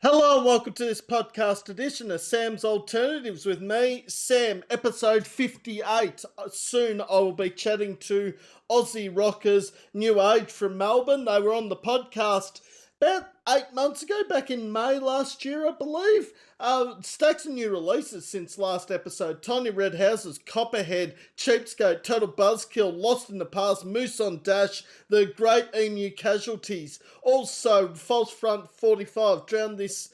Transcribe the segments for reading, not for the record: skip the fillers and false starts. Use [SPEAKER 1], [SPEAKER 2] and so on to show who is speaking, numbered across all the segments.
[SPEAKER 1] Hello and welcome to this podcast edition of Sam's Alternatives with me, Sam, episode 58. Soon I will be chatting to Aussie rockers New Age from Melbourne. They were on the podcast about 8 months ago, back in May last year, I believe. Stacks of new releases since last episode. Tiny Red Houses, Copperhead, Cheapskate, Total Buzzkill, Lost in the Past, Moose on Dash, The Great Emu Casualties. Also, False Front 45, Drown This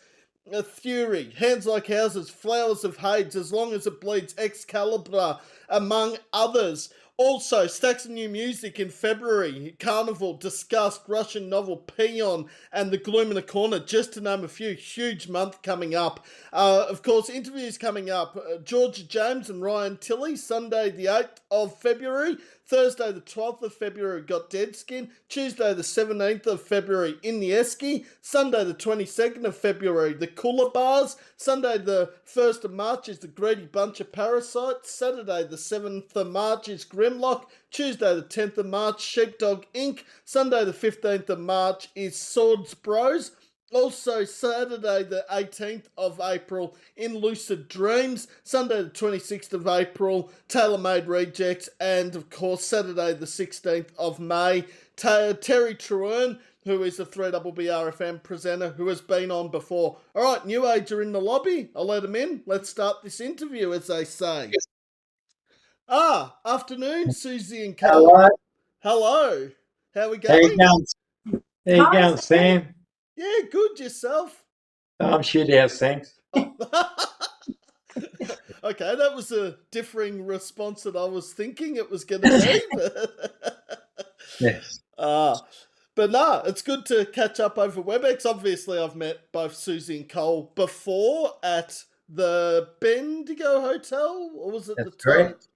[SPEAKER 1] Fury, Hands Like Houses, Flowers of Hades, As Long as It Bleeds, Excalibur, among others. Also, stacks of new music in February. Carnival, Disgust, Russian Novel, Peon, and The Gloom in the Corner, just to name a few. Huge month coming up. Of course, interviews coming up. Georgia James and Ryan Tilley, Sunday the 8th of February. Thursday the 12th of February got Deadskin. Tuesday the 17th of February In the Esky. Sunday the 22nd of February The Cooler Bars. Sunday the 1st of March is The Greedy Bunch of Parasites. Saturday the 7th of March is Grimlock. Tuesday the 10th of March Sheepdog Inc. Sunday the 15th of March is Swords Bros. Also, Saturday the 18th of April, In Lucid Dreams. Sunday the 26th of April, Tailor Made Rejects. And, of course, Saturday the 16th of May, Terry Truern, who is a 3BBRFM presenter who has been on before. All right, New Age are in the lobby. I'll let them in. Let's start this interview, as they say. Afternoon, Susie and Col.
[SPEAKER 2] Hello.
[SPEAKER 1] Hello. How are we
[SPEAKER 2] How
[SPEAKER 1] going?
[SPEAKER 2] you going? How you going, Sam?
[SPEAKER 1] Yeah, good. Yourself?
[SPEAKER 2] I'm shit house, thanks.
[SPEAKER 1] Oh. Okay, that was a differing response that I was thinking it was going to be.
[SPEAKER 2] Yes.
[SPEAKER 1] But no, it's good to catch up over WebEx. Obviously, I've met both Susie and Cole before at the Bendigo Hotel, or was it
[SPEAKER 2] That's
[SPEAKER 1] the
[SPEAKER 2] correct.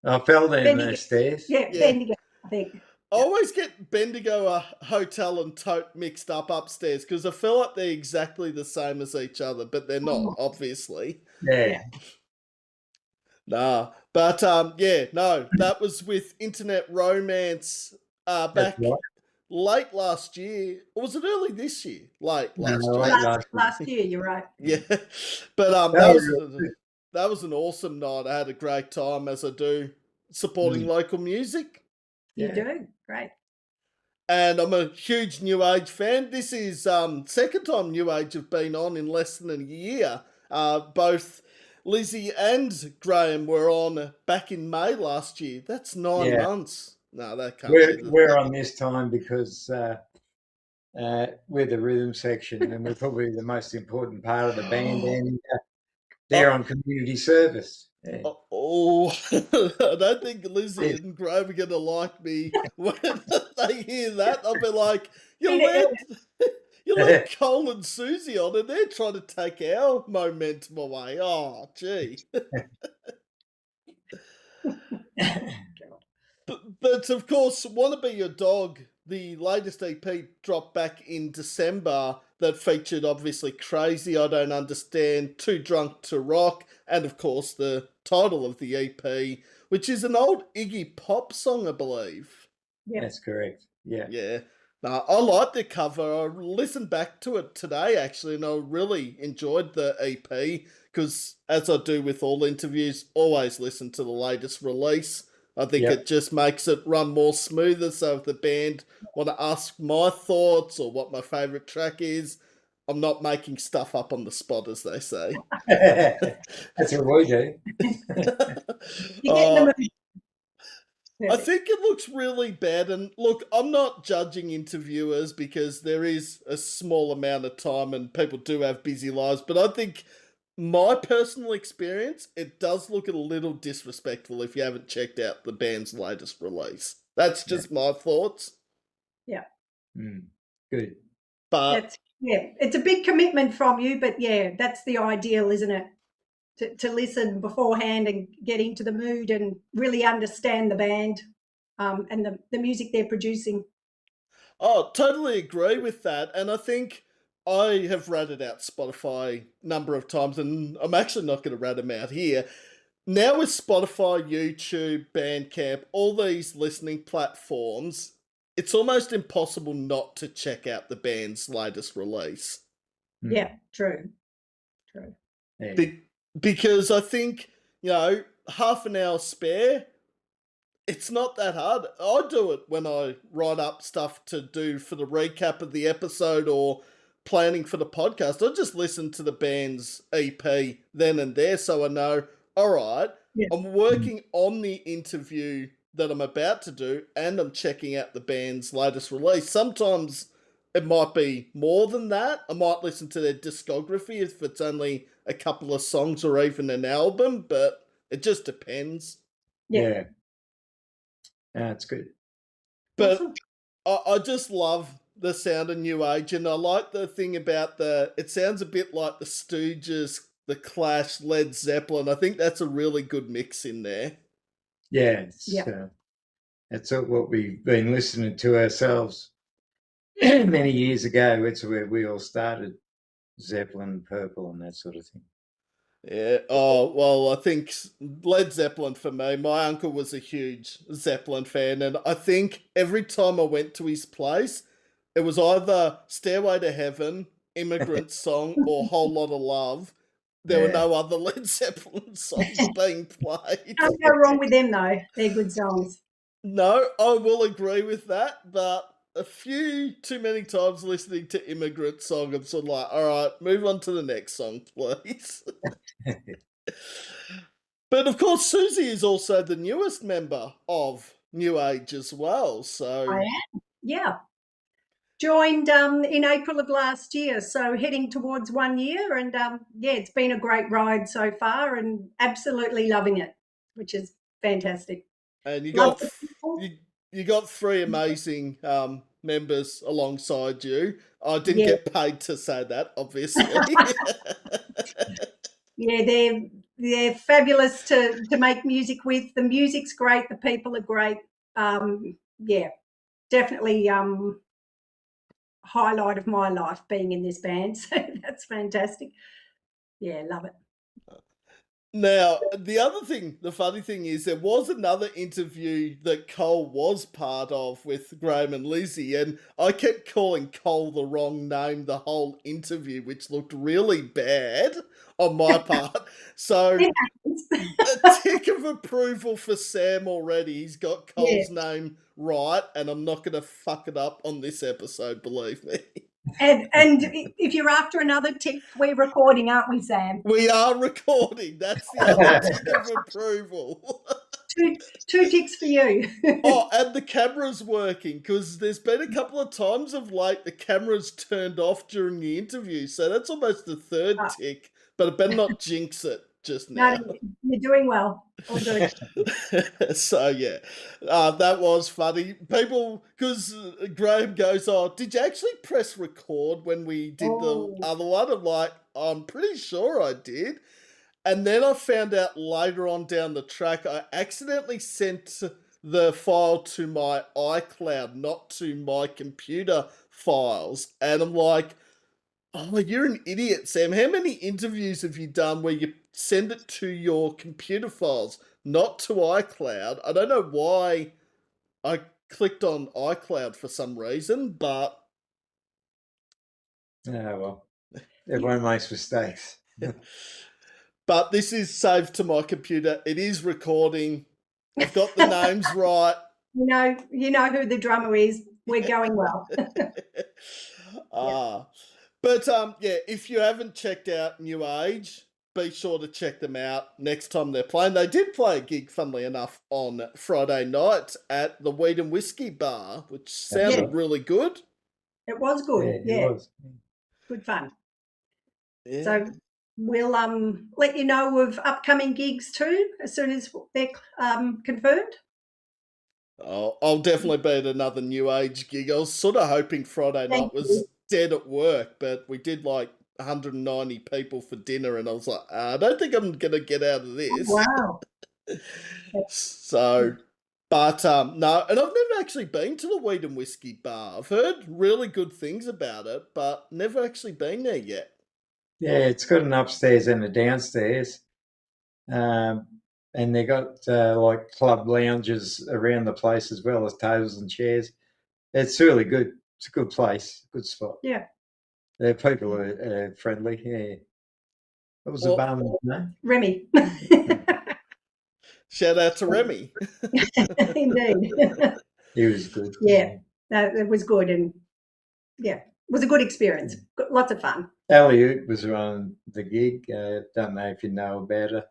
[SPEAKER 2] I fell down
[SPEAKER 3] Bendigo.
[SPEAKER 2] those stairs.
[SPEAKER 3] Yeah, Bendigo, I think.
[SPEAKER 1] I always get Bendigo Hotel and Tote mixed up upstairs because I feel like they're exactly the same as each other, but they're not, obviously.
[SPEAKER 2] Yeah.
[SPEAKER 1] Nah, but that was with Internet Romance back
[SPEAKER 2] That's right.
[SPEAKER 1] late last year. Or was it early this year? Late last
[SPEAKER 2] No,
[SPEAKER 1] year.
[SPEAKER 2] late
[SPEAKER 3] Last year, you're right.
[SPEAKER 1] Yeah, but that was an awesome night. I had a great time, as I do, supporting local music.
[SPEAKER 3] You do. Great.
[SPEAKER 1] And I'm a huge New Age fan. This is second time New Age have been on in less than a year. Both Lizzie and Graham were on back in May last year. That's 9 months. No, that can't be.
[SPEAKER 2] We're on this time because we're the rhythm section and we're probably the most important part of the band, and they're on community service. Yeah.
[SPEAKER 1] I don't think Lizzie and Graham are going to like me when they hear that. I'll be like, you let Col and Suzi on and they're trying to take our momentum away. Oh, gee. But of course, Wanna Be Your Dog, the latest EP dropped back in December that featured obviously Crazy, I Don't Understand, Too Drunk to Rock, and of course the title of the EP, which is an old Iggy Pop song, I believe.
[SPEAKER 3] Yeah.
[SPEAKER 2] That's correct. Yeah.
[SPEAKER 1] Yeah. No, I like the cover. I listened back to it today actually, and I really enjoyed the EP because, as I do with all interviews, always listen to the latest release. I think it just makes it run more smoother. So if the band want to ask my thoughts or what my favourite track is, I'm not making stuff up on the spot, as they say.
[SPEAKER 2] That's what we do.
[SPEAKER 1] I think it looks really bad. And look, I'm not judging interviewers because there is a small amount of time and people do have busy lives. But I think my personal experience, it does look a little disrespectful if you haven't checked out the band's latest release. That's just my thoughts.
[SPEAKER 3] Yeah.
[SPEAKER 2] Good.
[SPEAKER 1] But
[SPEAKER 3] it's a big commitment from you, but yeah, that's the ideal, isn't it? To listen beforehand and get into the mood and really understand the band and the music they're producing.
[SPEAKER 1] Oh, totally agree with that. And I think I have ratted out Spotify a number of times, and I'm actually not going to rat them out here. Now with Spotify, YouTube, Bandcamp, all these listening platforms, it's almost impossible not to check out the band's latest release.
[SPEAKER 3] Yeah, true.
[SPEAKER 2] Yeah.
[SPEAKER 1] Because I think, half an hour spare, it's not that hard. I do it when I write up stuff to do for the recap of the episode or planning for the podcast. I just listen to the band's EP then and there so I know, all right,
[SPEAKER 3] Yeah.
[SPEAKER 1] I'm working on the interview that I'm about to do and I'm checking out the band's latest release. Sometimes it might be more than that. I might listen to their discography if it's only a couple of songs or even an album, but it just depends.
[SPEAKER 2] Yeah. It's good.
[SPEAKER 1] But
[SPEAKER 3] Awesome.
[SPEAKER 1] I just love the sound of New Age, and I like the thing about it sounds a bit like the Stooges, the Clash, Led Zeppelin. I think that's a really good mix in there.
[SPEAKER 2] Yeah.
[SPEAKER 3] Yeah.
[SPEAKER 2] That's what we've been listening to ourselves many years ago. It's where we all started, Zeppelin, Purple, and that sort of thing.
[SPEAKER 1] Yeah. Oh, well, I think Led Zeppelin for me. My uncle was a huge Zeppelin fan, and I think every time I went to his place, it was either Stairway to Heaven, Immigrant Song, or Whole Lot of Love. There were
[SPEAKER 2] Yeah.
[SPEAKER 1] no other Led Zeppelin songs being played.
[SPEAKER 3] Can't go wrong with them though. They're good songs.
[SPEAKER 1] No, I will agree with that, but a few too many times listening to Immigrant Song, I'm sort of like, all right, move on to the next song, please. But of course, Susie is also the newest member of New Age as well. So
[SPEAKER 3] I am. Yeah. Joined in April of last year, so heading towards 1 year, and yeah, it's been a great ride so far, and absolutely loving it, which is fantastic.
[SPEAKER 1] and you
[SPEAKER 3] Love
[SPEAKER 1] got
[SPEAKER 3] the people.
[SPEAKER 1] you got three amazing members alongside you. I didn't
[SPEAKER 3] Yeah,
[SPEAKER 1] get paid to say that, obviously.
[SPEAKER 3] yeah, they're fabulous to make music with. The music's great, the people are great. Yeah, definitely highlight of my life being in this band. So that's fantastic. Yeah, love it.
[SPEAKER 1] Now, the funny thing is, there was another interview that Cole was part of with Graham and Lizzie, and I kept calling Cole the wrong name the whole interview, which looked really bad on my part. So,
[SPEAKER 3] It happens.
[SPEAKER 1] a tick of approval for Sam already. He's got
[SPEAKER 3] Yeah.
[SPEAKER 1] Cole's name right, and I'm not going to fuck it up on this episode, believe me.
[SPEAKER 3] And if you're after another tick, we're recording, aren't we, Sam?
[SPEAKER 1] We are recording. That's the other tick of approval.
[SPEAKER 3] Two ticks for you.
[SPEAKER 1] Oh, and the camera's working, because there's been a couple of times of late the camera's turned off during the interview, so that's almost the third tick, but I better not jinx it just now.
[SPEAKER 3] No, you're doing well. All good.
[SPEAKER 1] So, yeah, that was funny. People, because Graham goes, oh, did you actually press record when we did the other one? I'm like, I'm pretty sure I did. And then I found out later on down the track, I accidentally sent the file to my iCloud, not to my computer files. And I'm like, oh, you're an idiot, Sam. How many interviews have you done where you send it to your computer files, not to iCloud? I don't know why I clicked on iCloud for some reason, but...
[SPEAKER 2] Oh, well, everyone makes mistakes.
[SPEAKER 1] But this is saved to my computer. It is recording. I've got the names right.
[SPEAKER 3] You know who the drummer is. We're going well.
[SPEAKER 1] But yeah, if you haven't checked out New Age, be sure to check them out next time they're playing. They did play a gig, funnily enough, on Friday night at the Weed and Whiskey Bar, which sounded really good.
[SPEAKER 3] It was good.
[SPEAKER 2] Yeah, it was.
[SPEAKER 3] Good fun.
[SPEAKER 1] Yeah.
[SPEAKER 3] So we'll let you know of upcoming gigs too as soon as they're confirmed.
[SPEAKER 1] Oh, I'll definitely be at another New Age gig. I was sort of hoping Friday night was dead at work, but we did like 190 people for dinner, and I was like, I don't think I'm going to get out of this.
[SPEAKER 3] Wow.
[SPEAKER 1] So, but no, and I've never actually been to the Weed and Whiskey Bar. I've heard really good things about it, but never actually been there yet.
[SPEAKER 2] Yeah, it's got an upstairs and a downstairs. And they got like club lounges around the place as well as tables and chairs. It's really good. It's a good place, good spot.
[SPEAKER 3] Yeah.
[SPEAKER 2] The people are friendly. Yeah. What was the barman's name?
[SPEAKER 3] Remy.
[SPEAKER 1] Shout out to Remy.
[SPEAKER 3] Indeed.
[SPEAKER 2] He was good.
[SPEAKER 3] Yeah, it was good, and yeah, it was a good experience. Lots of fun.
[SPEAKER 2] Ali was on the gig. Don't know if you know about her.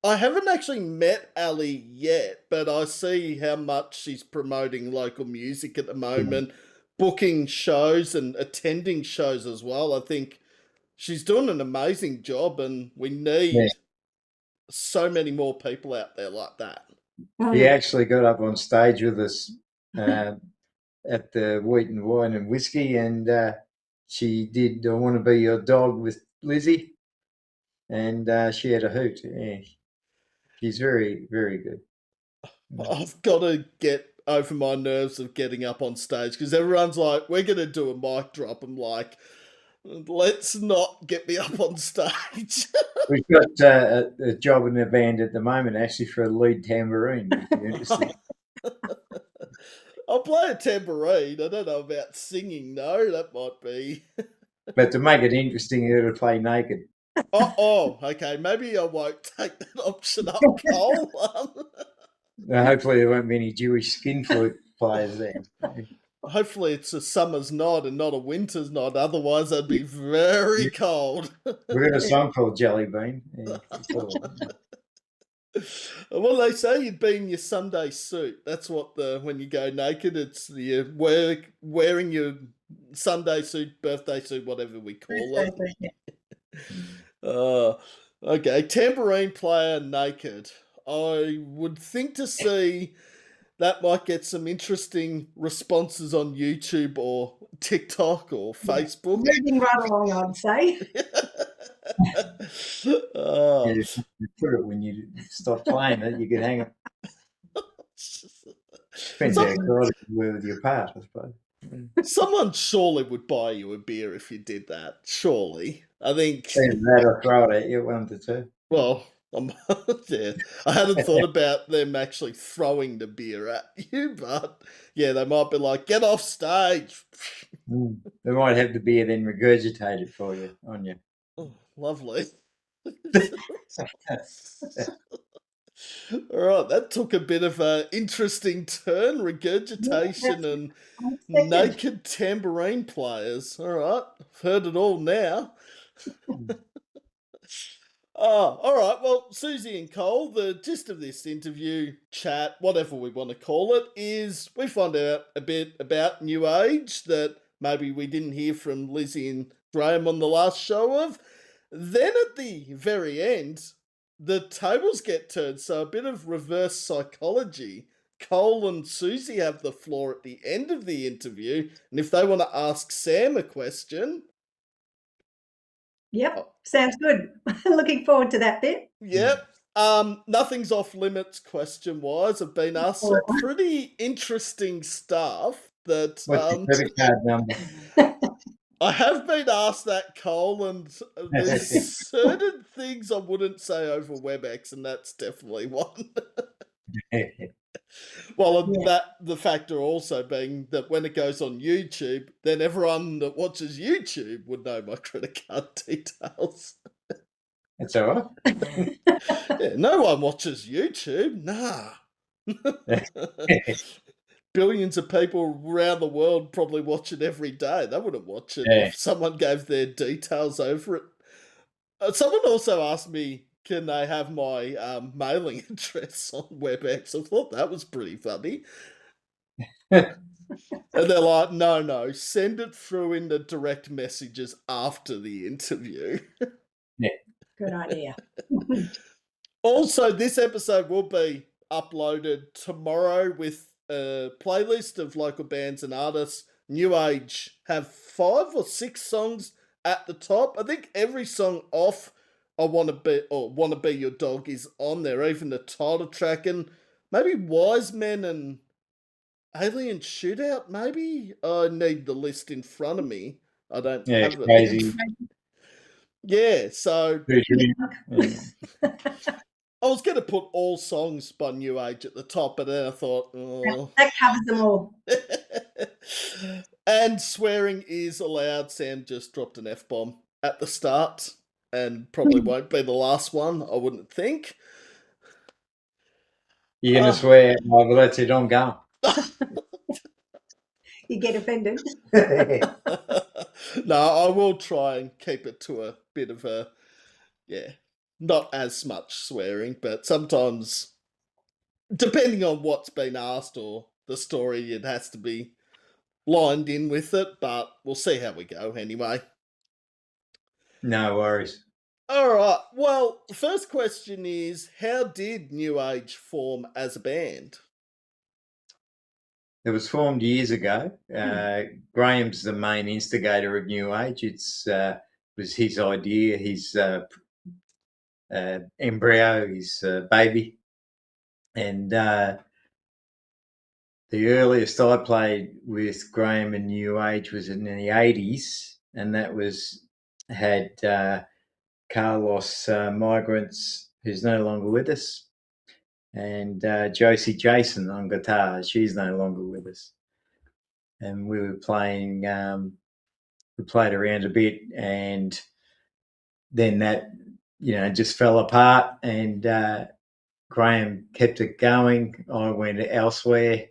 [SPEAKER 1] I haven't actually met Ali yet, but I see how much she's promoting local music at the moment, booking shows and attending shows as well. I think she's doing an amazing job, and we need so many more people out there like that.
[SPEAKER 2] He actually got up on stage with us at the Wheat and Wine and Whiskey, and she did "I Want to Be Your Dog" with Lizzie, and she had a hoot. Yeah. She's very, very good.
[SPEAKER 1] I've got to get over my nerves of getting up on stage because everyone's like, we're going to do a mic drop. I'm like, let's not get me up on stage.
[SPEAKER 2] We've got a job in the band at the moment, actually, for a lead tambourine, if you're interested.
[SPEAKER 1] I'll play a tambourine. I don't know about singing, no. That might be.
[SPEAKER 2] But to make it interesting, you've got to play naked.
[SPEAKER 1] Okay. Maybe I won't take that option up, Cole.
[SPEAKER 2] Hopefully there won't be any Jewish skin flute players there.
[SPEAKER 1] Hopefully it's a summer's night and not a winter's night. Otherwise, I'd be very cold.
[SPEAKER 2] We've got a song called Jelly Bean. Yeah,
[SPEAKER 1] well, they say you'd be in your Sunday suit. That's what when you go naked, it's the wearing your Sunday suit, birthday suit, whatever we call it. Okay, tambourine player naked. I would think to see that might get some interesting responses on YouTube or TikTok or Facebook.
[SPEAKER 3] Moving right along, I'd say.
[SPEAKER 2] Yeah, you put it when you stop playing it, you can hang it. Depends how excited you were with your part, I suppose.
[SPEAKER 1] Someone surely would buy you a beer if you did that. Surely. I think.
[SPEAKER 2] That or throw it at you, one to two.
[SPEAKER 1] Well, yeah, I hadn't thought about them actually throwing the beer at you, but yeah, they might be like, get off stage.
[SPEAKER 2] They might have the beer then regurgitated for you on you.
[SPEAKER 1] Oh, lovely. All right, that took a bit of an interesting turn. Regurgitation and naked tambourine players. All right, I've heard it all now. Oh, all right. Well, Susie and Cole, the gist of this interview, chat, whatever we want to call it, is we find out a bit about New Age that maybe we didn't hear from Lizzie and Graham on the last show of. Then at the very end, the tables get turned, so a bit of reverse psychology. Cole and Susie have the floor at the end of the interview, and if they want to ask Sam a question...
[SPEAKER 3] Yep, sounds good. Looking forward to that bit.
[SPEAKER 1] Yep. Nothing's off limits question-wise. I've been asked some pretty interesting stuff that...
[SPEAKER 2] What's your credit card number?
[SPEAKER 1] I have been asked that, Cole, and there's certain things I wouldn't say over WebEx, and that's definitely one. Well, the factor also being that when it goes on YouTube, then everyone that watches YouTube would know my credit card details.
[SPEAKER 2] That's all right.
[SPEAKER 1] Yeah, no one watches YouTube. Nah. Billions of people around the world probably watch it every day. They wouldn't watch it if someone gave their details over it. Someone also asked me, can they have my mailing address on WebEx? I thought that was pretty funny. And they're like, no, send it through in the direct messages after the interview.
[SPEAKER 2] Yeah.
[SPEAKER 3] Good idea.
[SPEAKER 1] Also, this episode will be uploaded tomorrow with a playlist of local bands and artists. New Age have 5 or 6 songs at the top. I think every song off I Want to Be Your Dog is on there, even the title track, and maybe Wise Men and Alien Shootout, maybe? I need the list in front of me. I don't have it.
[SPEAKER 2] Crazy.
[SPEAKER 1] Yeah, so... I was going to put all songs by New Age at the top, but then I thought...
[SPEAKER 3] That covers them all.
[SPEAKER 1] And swearing is allowed. Sam just dropped an F-bomb at the start and probably won't be the last one, I wouldn't think.
[SPEAKER 2] You're going to
[SPEAKER 1] Uh,
[SPEAKER 2] swear? Oh, well, that's it. I'm going.
[SPEAKER 3] You get offended.
[SPEAKER 1] no, I will try and keep it to a bit of a, not as much swearing, but sometimes, depending on what's been asked or the story, it has to be lined in with it, but we'll see how we go anyway.
[SPEAKER 2] No worries.
[SPEAKER 1] All right. Well, the first question is, how did New Age form as a band?
[SPEAKER 2] It was formed years ago. Graham's the main instigator of New Age. Was his idea, his embryo, his baby. And the earliest I played with Graham in New Age was in the 80s, and that had Carlos Migrants, who's no longer with us, and Josie Jason on guitar. She's no longer with us. And we were playing, we played around a bit, and then that, just fell apart, and Graham kept it going. I went elsewhere,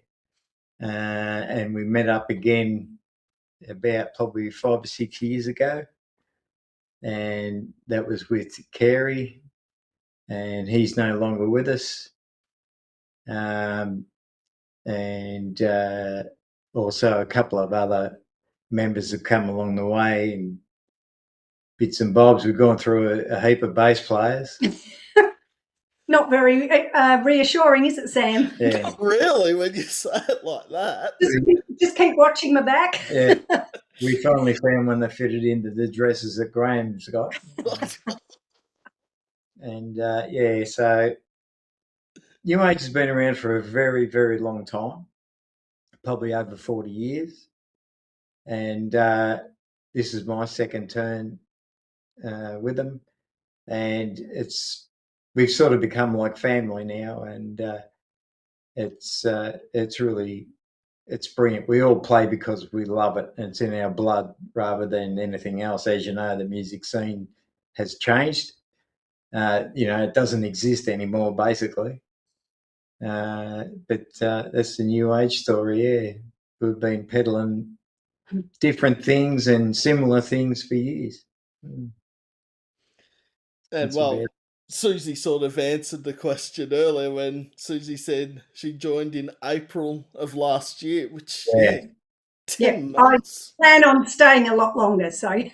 [SPEAKER 2] and we met up again about probably 5 or 6 years ago, and that was with Carey, and he's no longer with us. And also a couple of other members have come along the way, and bits and bobs. We've gone through a heap of bass players.
[SPEAKER 3] Not very reassuring, is it, Sam?
[SPEAKER 2] Yeah.
[SPEAKER 1] Not really, when you say it like that.
[SPEAKER 3] Just keep watching my back.
[SPEAKER 2] Yeah. We finally found one that fitted into the dresses that Graham's got. And so New Age has been around for a very, very long time, probably over 40 years. And this is my second turn with them. And we've sort of become like family now. And it's brilliant. We all play because we love it, and it's in our blood rather than anything else. As you know, the music scene has changed. It doesn't exist anymore, basically. But that's the New Age story. Yeah, we've been peddling different things and similar things for years.
[SPEAKER 1] And
[SPEAKER 2] That's
[SPEAKER 1] well,
[SPEAKER 2] about
[SPEAKER 1] Susie sort of answered the question earlier when Susie said she joined in April of last year, which,
[SPEAKER 2] yeah.
[SPEAKER 1] 10
[SPEAKER 3] I
[SPEAKER 1] months.
[SPEAKER 3] plan on staying a lot longer. So, yeah,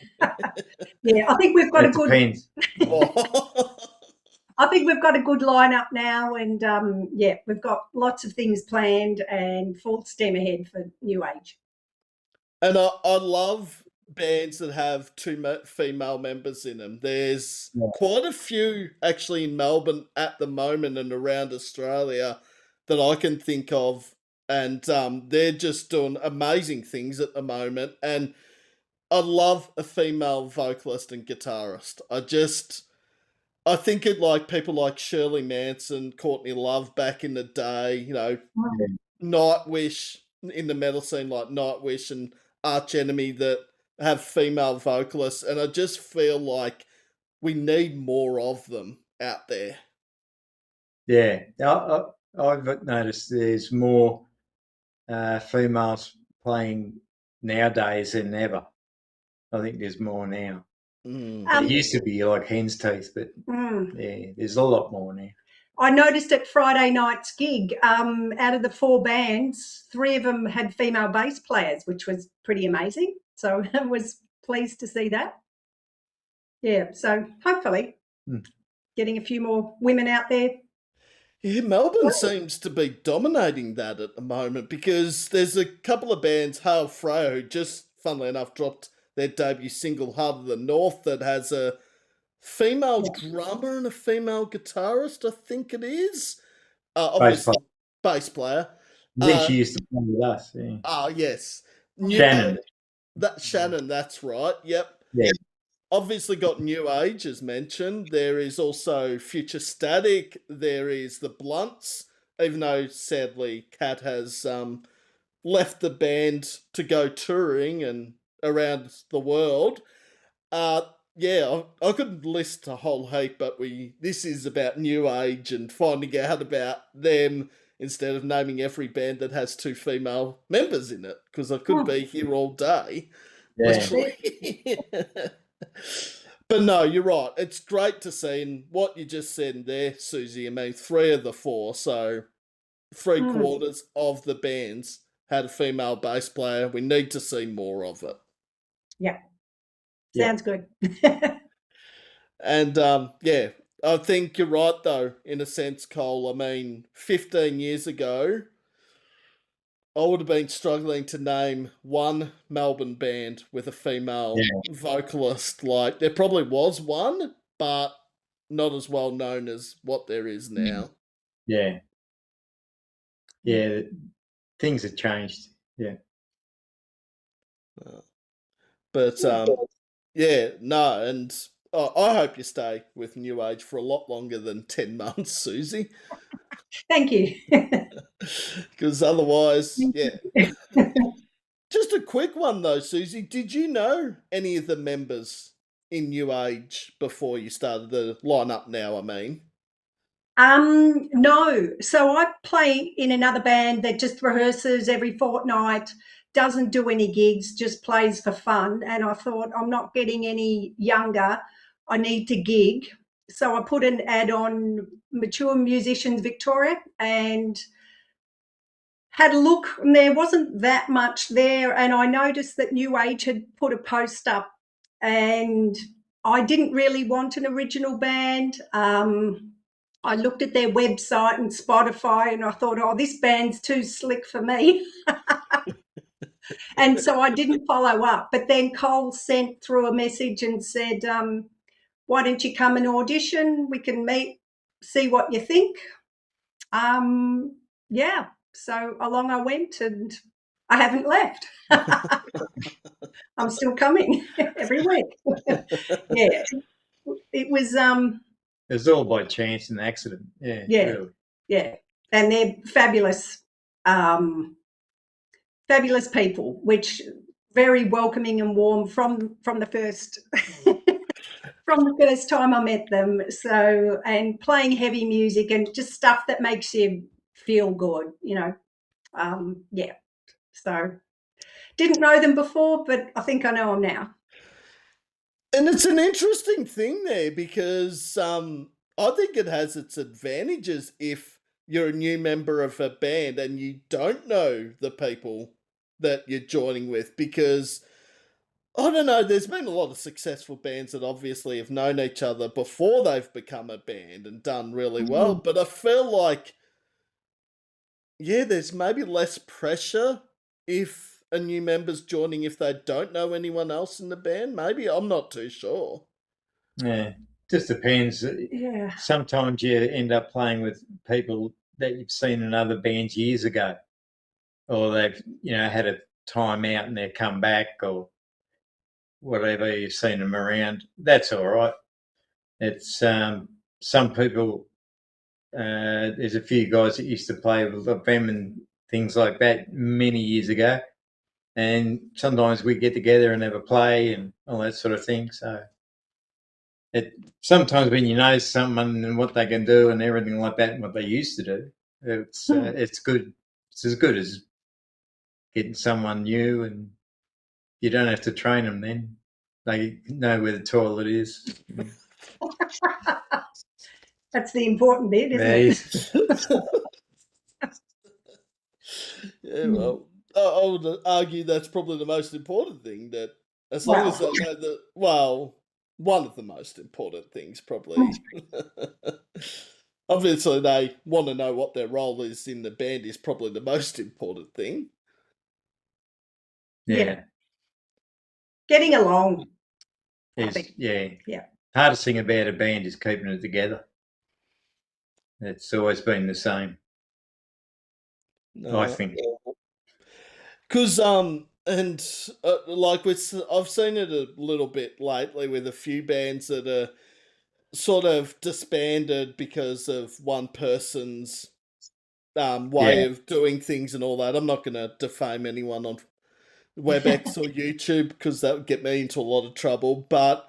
[SPEAKER 3] I think we've got
[SPEAKER 2] It depends.
[SPEAKER 1] Oh.
[SPEAKER 3] I think we've got a good lineup now, and we've got lots of things planned and full steam ahead for New Age.
[SPEAKER 1] And I love bands that have two female members in them. There's
[SPEAKER 2] Yeah.
[SPEAKER 1] quite a few actually in Melbourne at the moment and around Australia that I can think of. And they're just doing amazing things at the moment. And I love a female vocalist and guitarist. I think it like people like Shirley Manson, Courtney Love back in the day, Nightwish in the metal scene, like Nightwish and Arch Enemy, that have female vocalists, and I just feel like we need more of them out there.
[SPEAKER 2] Yeah, I've noticed there's more females playing nowadays than ever. I think there's more now. There used to be like hen's teeth, but yeah, there's a lot more now.
[SPEAKER 3] I noticed at Friday night's gig, out of the 4 bands, 3 of them had female bass players, which was pretty amazing. So I was pleased to see that. Yeah, so hopefully getting a few more women out there.
[SPEAKER 1] Yeah, Melbourne seems to be dominating that at the moment because there's a couple of bands, Hail Freya, who just, funnily enough, dropped their debut single, Heart of the North, that has a female drummer and a female guitarist, I think it is. Obviously, bass player.
[SPEAKER 2] I think she used to play with us. Yeah.
[SPEAKER 1] Yes.
[SPEAKER 2] Shannon.
[SPEAKER 1] Shannon, that's right. Yep.
[SPEAKER 2] Yeah.
[SPEAKER 1] Obviously got New Age as mentioned. There is also Future Static. There is the Blunts, even though sadly Kat has left the band to go touring and around the world. Uh, yeah, I couldn't list a whole heap, but this is about new age and finding out about them instead of naming every band that has two female members in it, because I could
[SPEAKER 3] Hmm,
[SPEAKER 1] be here all day,
[SPEAKER 2] Yeah,
[SPEAKER 3] that's it.
[SPEAKER 1] literally. But no, you're right. It's great to see, and what you just said there, Susie. I mean, three of the four, so three
[SPEAKER 3] Hmm,
[SPEAKER 1] quarters of the bands had a female bass player. We need to see more of it.
[SPEAKER 3] yeah,
[SPEAKER 2] yeah,
[SPEAKER 3] sounds good.
[SPEAKER 1] And yeah, I think you're right though, in a sense, Cole. I mean, 15 years ago, I would have been struggling to name one Melbourne band with a female
[SPEAKER 2] yeah,
[SPEAKER 1] vocalist. Like, there probably was one, but not as well known as what there is now.
[SPEAKER 2] yeah, yeah. Things have changed. Yeah.
[SPEAKER 1] Uh, But
[SPEAKER 3] Yeah,
[SPEAKER 1] yeah, no, and I hope you stay with New Age for a lot longer than 10 months, Susie.
[SPEAKER 3] thank you.
[SPEAKER 1] Because otherwise,
[SPEAKER 3] Thank
[SPEAKER 1] yeah.
[SPEAKER 3] you.
[SPEAKER 1] Just a quick one though, Susie. Did you know any of the members in New Age before you started the lineup now? I mean,
[SPEAKER 3] No. So I play in another band that just rehearses every fortnight, doesn't do any gigs, just plays for fun. And I thought, I'm not getting any younger. I need to gig. So I put an ad on Mature Musicians Victoria and had a look, and there wasn't that much there. And I noticed that New Age had put a post up, and I didn't really want an original band. I looked at their website and Spotify, and I thought, oh, this band's too slick for me. And so I didn't follow up. But then Cole sent through a message and said, why don't you come and audition? We can meet, see what you think. Yeah, so along I went and I haven't left. I'm still coming every week. Yeah, it was
[SPEAKER 2] It was all by chance and accident. Yeah,
[SPEAKER 3] yeah,
[SPEAKER 2] really.
[SPEAKER 3] yeah, and they're fabulous, fabulous people, which very welcoming and warm from the first from the first time I met them. So, and playing heavy music and just stuff that makes you feel good, you know. Yeah, so didn't know them before, but I think I know them now.
[SPEAKER 1] and it's an interesting thing there because I think it has its advantages if you're a new member of a band and you don't know the people that you're joining with because I don't know. There's been a lot of successful bands that obviously have known each other before they've become a band and done really well.
[SPEAKER 3] Mm.
[SPEAKER 1] But I feel like, yeah, there's maybe less pressure if a new member's joining if they don't know anyone else in the band. Maybe I'm not too sure.
[SPEAKER 2] Yeah, just depends.
[SPEAKER 3] Yeah.
[SPEAKER 2] Sometimes you end up playing with people that you've seen in other bands years ago, or they've had a time out and they come back, or whatever. You've seen them around. That's all right. It's some people. There's a few guys that used to play with them and things like that many years ago, and sometimes we get together and have a play and all that sort of thing. So it sometimes when you know someone and what they can do and everything like that and what they used to do,
[SPEAKER 3] Hmm.
[SPEAKER 2] it's good. It's as good as getting someone new, and you don't have to train them. Then they know where the toilet is.
[SPEAKER 3] That's the important bit, isn't
[SPEAKER 2] There
[SPEAKER 3] it?
[SPEAKER 2] is.
[SPEAKER 1] Yeah,
[SPEAKER 3] Mm.
[SPEAKER 1] well, I would argue that's probably the most important thing. That as long as
[SPEAKER 3] Well,
[SPEAKER 1] they know that, well, one of the most important things
[SPEAKER 3] mm,
[SPEAKER 1] probably. Obviously, they want to know what their role is in the band is probably the most important thing.
[SPEAKER 3] yeah,
[SPEAKER 2] Yeah,
[SPEAKER 3] getting along, I
[SPEAKER 2] is
[SPEAKER 3] think.
[SPEAKER 2] yeah.
[SPEAKER 3] Yeah.
[SPEAKER 2] Hardest thing about a band is keeping it together. It's always been the same, I
[SPEAKER 1] No,
[SPEAKER 2] think.
[SPEAKER 1] because and like I've seen it a little bit lately with a few bands that are sort of disbanded because of one person's way of doing things and all that. I'm not going to defame anyone on WebEx or YouTube because that would get me into a lot of trouble. But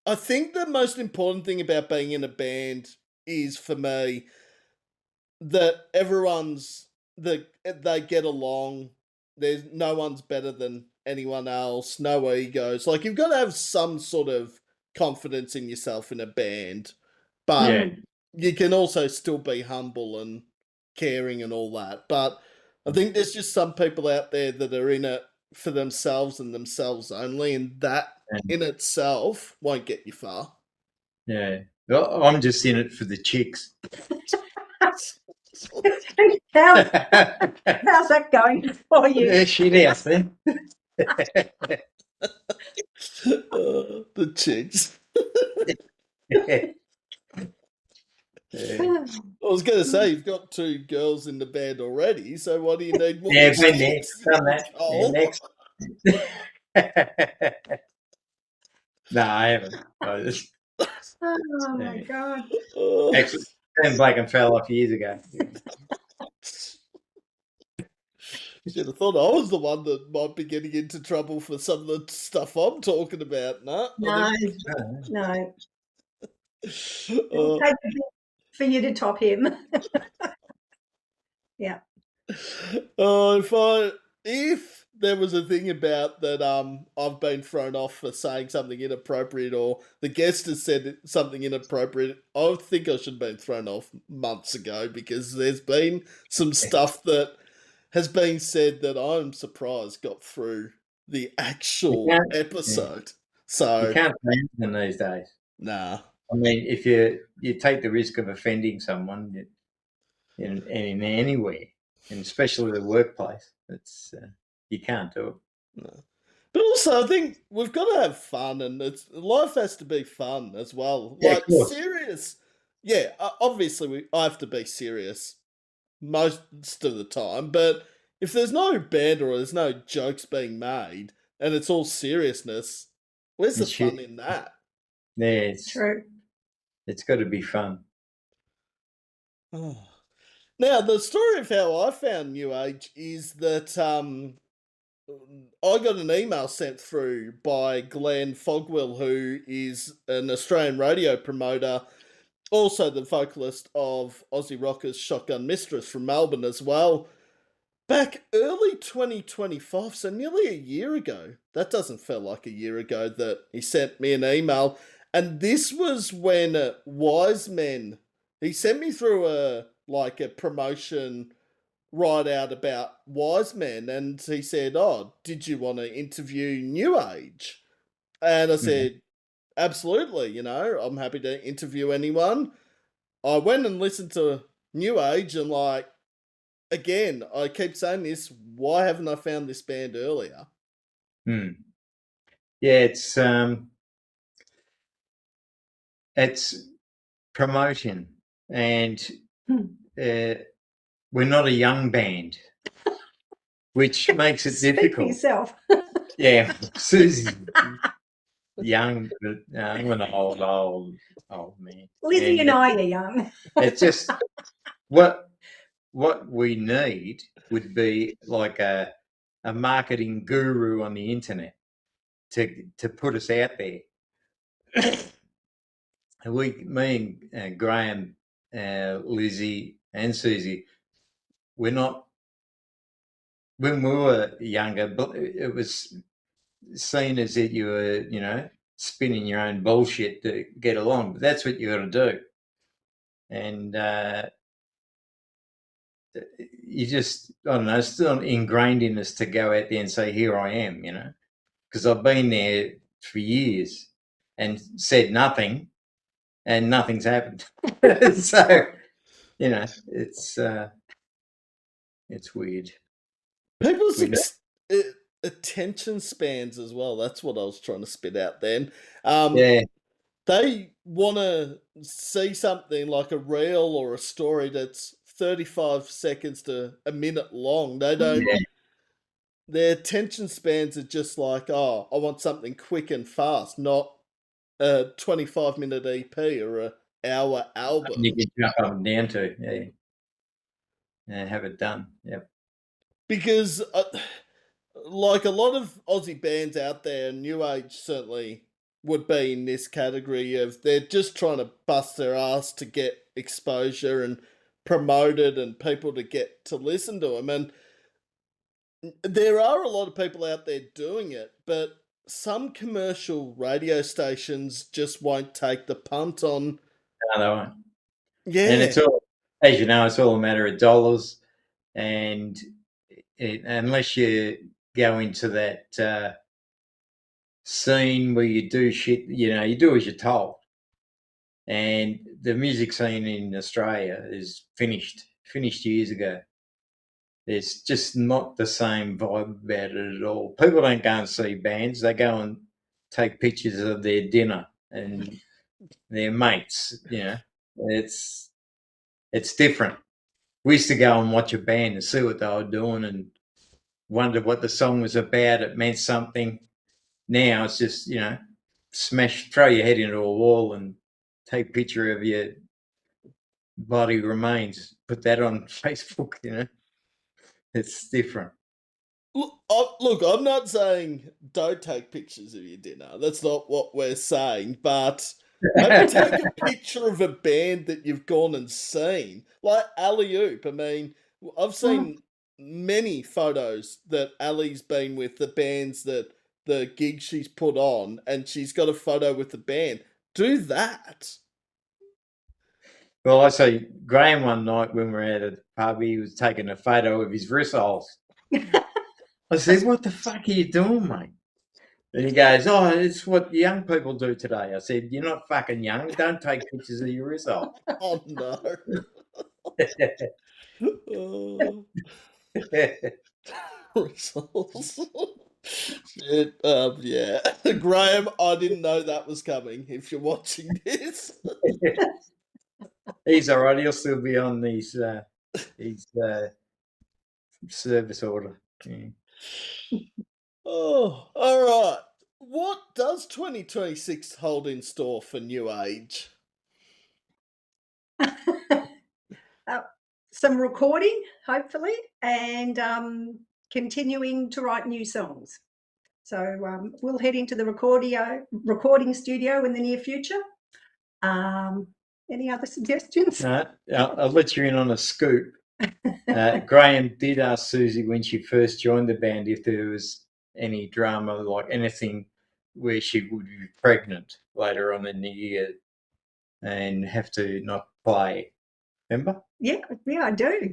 [SPEAKER 1] I think the most important thing about being in a band is, for me, that that they get along. There's no one's better than anyone else. No egos. Like, you've got to have some sort of confidence in yourself in a band, but
[SPEAKER 2] Yeah.
[SPEAKER 1] you can also still be humble and caring and all that. But I think there's just some people out there that are in it for themselves and themselves only, and that in itself won't get you far.
[SPEAKER 2] Yeah. Well, I'm just in it for the chicks.
[SPEAKER 3] how's that going for you?
[SPEAKER 2] Yeah, shit house then.
[SPEAKER 1] The chicks.
[SPEAKER 2] Yeah.
[SPEAKER 1] I was going to say, you've got 2 girls in the band already, so why do you need more
[SPEAKER 2] Yeah, been
[SPEAKER 1] chicks?
[SPEAKER 2] there, done that. Yeah,
[SPEAKER 1] Col?
[SPEAKER 2] next. No, I haven't.
[SPEAKER 3] Oh my God.
[SPEAKER 2] Actually, Ben Blake fell off years ago.
[SPEAKER 1] Should have thought I was the one that might be getting into trouble for some of the stuff I'm talking about. No.
[SPEAKER 3] No. It'll take a bit for you to top him. Yeah.
[SPEAKER 1] If there was a thing about that, I've been thrown off for saying something inappropriate, or the guest has said something inappropriate, I think I should have been thrown off months ago, because there's been some stuff that has been said that I'm surprised got through the actual episode. So
[SPEAKER 2] You can't plan them these days.
[SPEAKER 1] nah.
[SPEAKER 2] I mean, if you take the risk of offending someone in anywhere, and especially the workplace, it's you can't do it.
[SPEAKER 1] No. But also, I think we've got to have fun, and life has to be fun as well.
[SPEAKER 2] Yeah,
[SPEAKER 1] Like,
[SPEAKER 2] of course.
[SPEAKER 1] serious. Yeah, obviously, I have to be serious most of the time, but if there's no banter or there's no jokes being made and it's all seriousness, where's the fun in that?
[SPEAKER 2] Yeah,
[SPEAKER 3] True.
[SPEAKER 2] It's got to be fun.
[SPEAKER 1] Oh. Now, the story of how I found New Age is that I got an email sent through by Glenn Fogwell, who is an Australian radio promoter, also the vocalist of Aussie Rockers' Shotgun Mistress from Melbourne as well. Back early 2025, so nearly a year ago. That doesn't feel like a year ago that he sent me an email. And this was when Wise Men, he sent me through a promotion right out about Wise Men, and he said, "Oh, did you want to interview New Age?" And I said, "Absolutely, I'm happy to interview anyone." I went and listened to New Age, and again, I keep saying this, why haven't I found this band earlier?
[SPEAKER 2] Yeah, it's promotion, and we're not a young band, which makes it
[SPEAKER 3] Speak
[SPEAKER 2] difficult.
[SPEAKER 3] for yourself.
[SPEAKER 2] Yeah, Susie, young, but I'm an old man.
[SPEAKER 3] Lizzie and I are young.
[SPEAKER 2] It's just what we need would be like a marketing guru on the internet to put us out there. Me and Graham, Lizzie and Susie, we're not. When we were younger, but it was seen as that you were, spinning your own bullshit to get along. But that's what you got to do, and you just, I don't know, it's still ingrained in us to go out there and say, "Here I am," because I've been there for years and said nothing, and nothing's happened. So, it's weird.
[SPEAKER 1] People's attention spans as well. That's what I was trying to spit out then.
[SPEAKER 2] Yeah.
[SPEAKER 1] They want to see something like a reel or a story that's 35 seconds to a minute long. They don't.
[SPEAKER 2] Yeah.
[SPEAKER 1] Their attention spans are just like, oh, I want something quick and fast, not a 25-minute EP or an hour album.
[SPEAKER 2] You can jump up and down to, yeah. have it done. Yep.
[SPEAKER 1] Because, like a lot of Aussie bands out there, New Age certainly would be in this category of they're just trying to bust their ass to get exposure and promoted and people to get to listen to them. And there are a lot of people out there doing it, but some commercial radio stations just won't take the punt on.
[SPEAKER 2] No, they won't.
[SPEAKER 1] Yeah.
[SPEAKER 2] And it's all, as you know, it's all a matter of dollars. And unless you go into that scene where you do shit, you do as you're told. And the music scene in Australia is finished years ago. It's just not the same vibe about it at all. People don't go and see bands; they go and take pictures of their dinner and their mates. It's different. We used to go and watch a band and see what they were doing and wonder what the song was about. It meant something. Now it's just throw your head into a wall and take a picture of your body remains. Put that on Facebook. It's different.
[SPEAKER 1] Look, I'm not saying don't take pictures of your dinner. That's not what we're saying. But maybe take a picture of a band that you've gone and seen, like Alley Oop. I mean, I've seen many photos that Ali's been with, the bands that the gig she's put on, and she's got a photo with the band. Do that.
[SPEAKER 2] Well, I saw Graham one night when we were at a pub. He was taking a photo of his wrist holes. I said, "What the fuck are you doing, mate?" And he goes, "Oh, it's what young people do today." I said, "You're not fucking young. Don't take pictures of your wrist hole."
[SPEAKER 1] Oh no. Oh. Results. Shit. Yeah. Graham, I didn't know that was coming. If you're watching this,
[SPEAKER 2] He's all right. He'll still be on his service order. Yeah.
[SPEAKER 1] oh, all right. What does 2026 hold in store for New Age?
[SPEAKER 3] Some recording, hopefully, and continuing to write new songs. So we'll head into the recording studio in the near future. Any other suggestions?
[SPEAKER 2] No, I'll let you in on a scoop. Graham did ask Susie when she first joined the band if there was any drama, like anything where she would be pregnant later on in the year and have to not play. Remember?
[SPEAKER 3] Yeah, I do.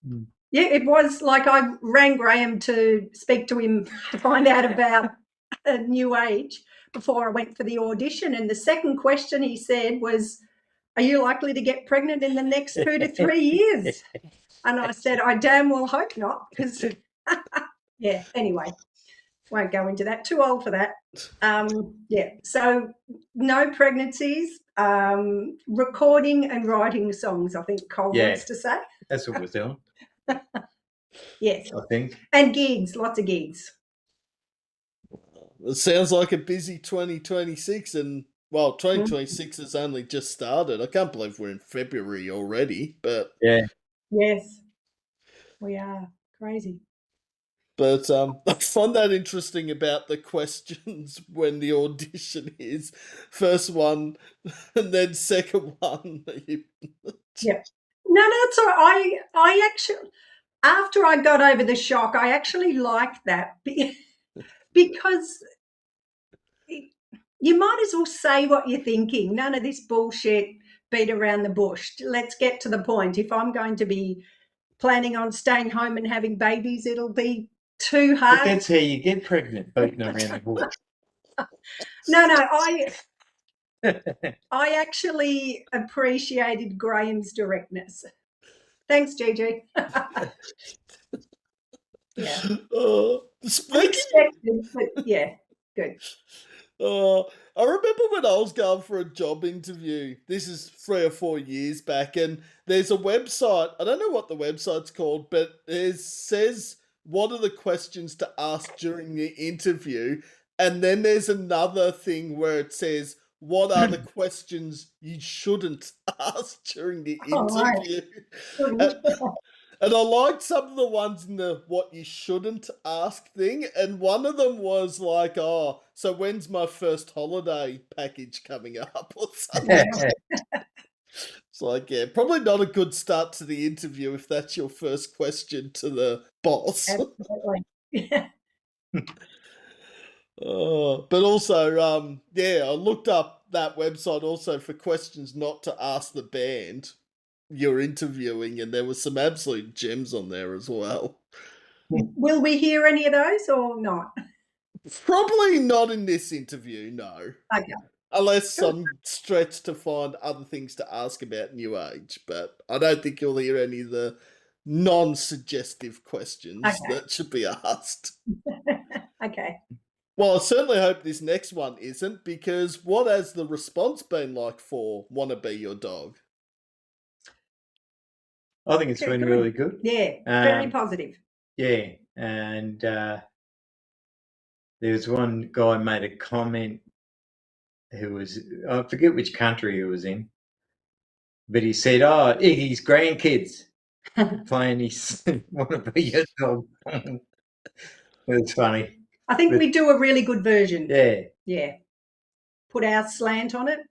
[SPEAKER 2] Mm.
[SPEAKER 3] Yeah, it was like I rang Graham to speak to him to find out about a New Age before I went for the audition. And the second question he said was, "Are you likely to get pregnant in the next 2 to 3 years?" And I said, "I damn well hope not." Because, yeah, anyway, won't go into that. Too old for that. Yeah, so no pregnancies, recording and writing songs, I think Cole wants to say.
[SPEAKER 2] That's what we're doing.
[SPEAKER 3] Yes.
[SPEAKER 2] I think.
[SPEAKER 3] And gigs, lots of gigs.
[SPEAKER 1] It sounds like a busy 2026, and well, 2026 has only just started. I can't believe we're in February already, but
[SPEAKER 2] Yeah.
[SPEAKER 3] Yes, we are. Crazy.
[SPEAKER 1] But I find that interesting about the questions when the audition is first one and then second one.
[SPEAKER 3] Yeah. No, it's all right. I actually, after I got over the shock, I actually liked that because you might as well say what you're thinking. None of this bullshit beat around the bush. Let's get to the point. If I'm going to be planning on staying home and having babies, it'll be too hard.
[SPEAKER 2] But that's how you get pregnant, beating around the bush.
[SPEAKER 3] No, I actually appreciated Graham's directness. Thanks, Gigi. Yeah. Unexpected, but yeah, good.
[SPEAKER 1] I remember when I was going for a job interview, this is 3 or 4 years back, and there's a website, I don't know what the website's called, but it says what are the questions to ask during the interview, and then there's another thing where it says what are the questions you shouldn't ask during the interview. And I liked some of the ones in the what you shouldn't ask thing. And one of them was like, oh, so when's my first holiday package coming up or something? It's like, yeah, probably not a good start to the interview if that's your first question to the boss.
[SPEAKER 3] Absolutely.
[SPEAKER 1] But also, yeah, I looked up that website also for questions not to ask the band you're interviewing, and there were some absolute gems on there as well.
[SPEAKER 3] Will we hear any of those or not?
[SPEAKER 1] Probably not in this interview, no.
[SPEAKER 3] Okay.
[SPEAKER 1] Unless
[SPEAKER 3] Good.
[SPEAKER 1] I'm stretched to find other things to ask about New Age, but I don't think you'll hear any of the non-suggestive questions
[SPEAKER 3] Okay.
[SPEAKER 1] that should be asked.
[SPEAKER 3] Okay.
[SPEAKER 1] Well, I certainly hope this next one isn't, because what has the response been like for Wanna Be Your Dog?
[SPEAKER 2] I think it's been
[SPEAKER 3] Good.
[SPEAKER 2] really good.
[SPEAKER 3] Yeah, very positive.
[SPEAKER 2] Yeah, and there was one guy made a comment who was, I forget which country he was in, but he said, "Oh, Iggy's grandkids playing his Want to Be Your Dog." It's funny.
[SPEAKER 3] I think
[SPEAKER 2] But-
[SPEAKER 3] we do a really good version.
[SPEAKER 2] Yeah,
[SPEAKER 3] Yeah. Put our slant on it,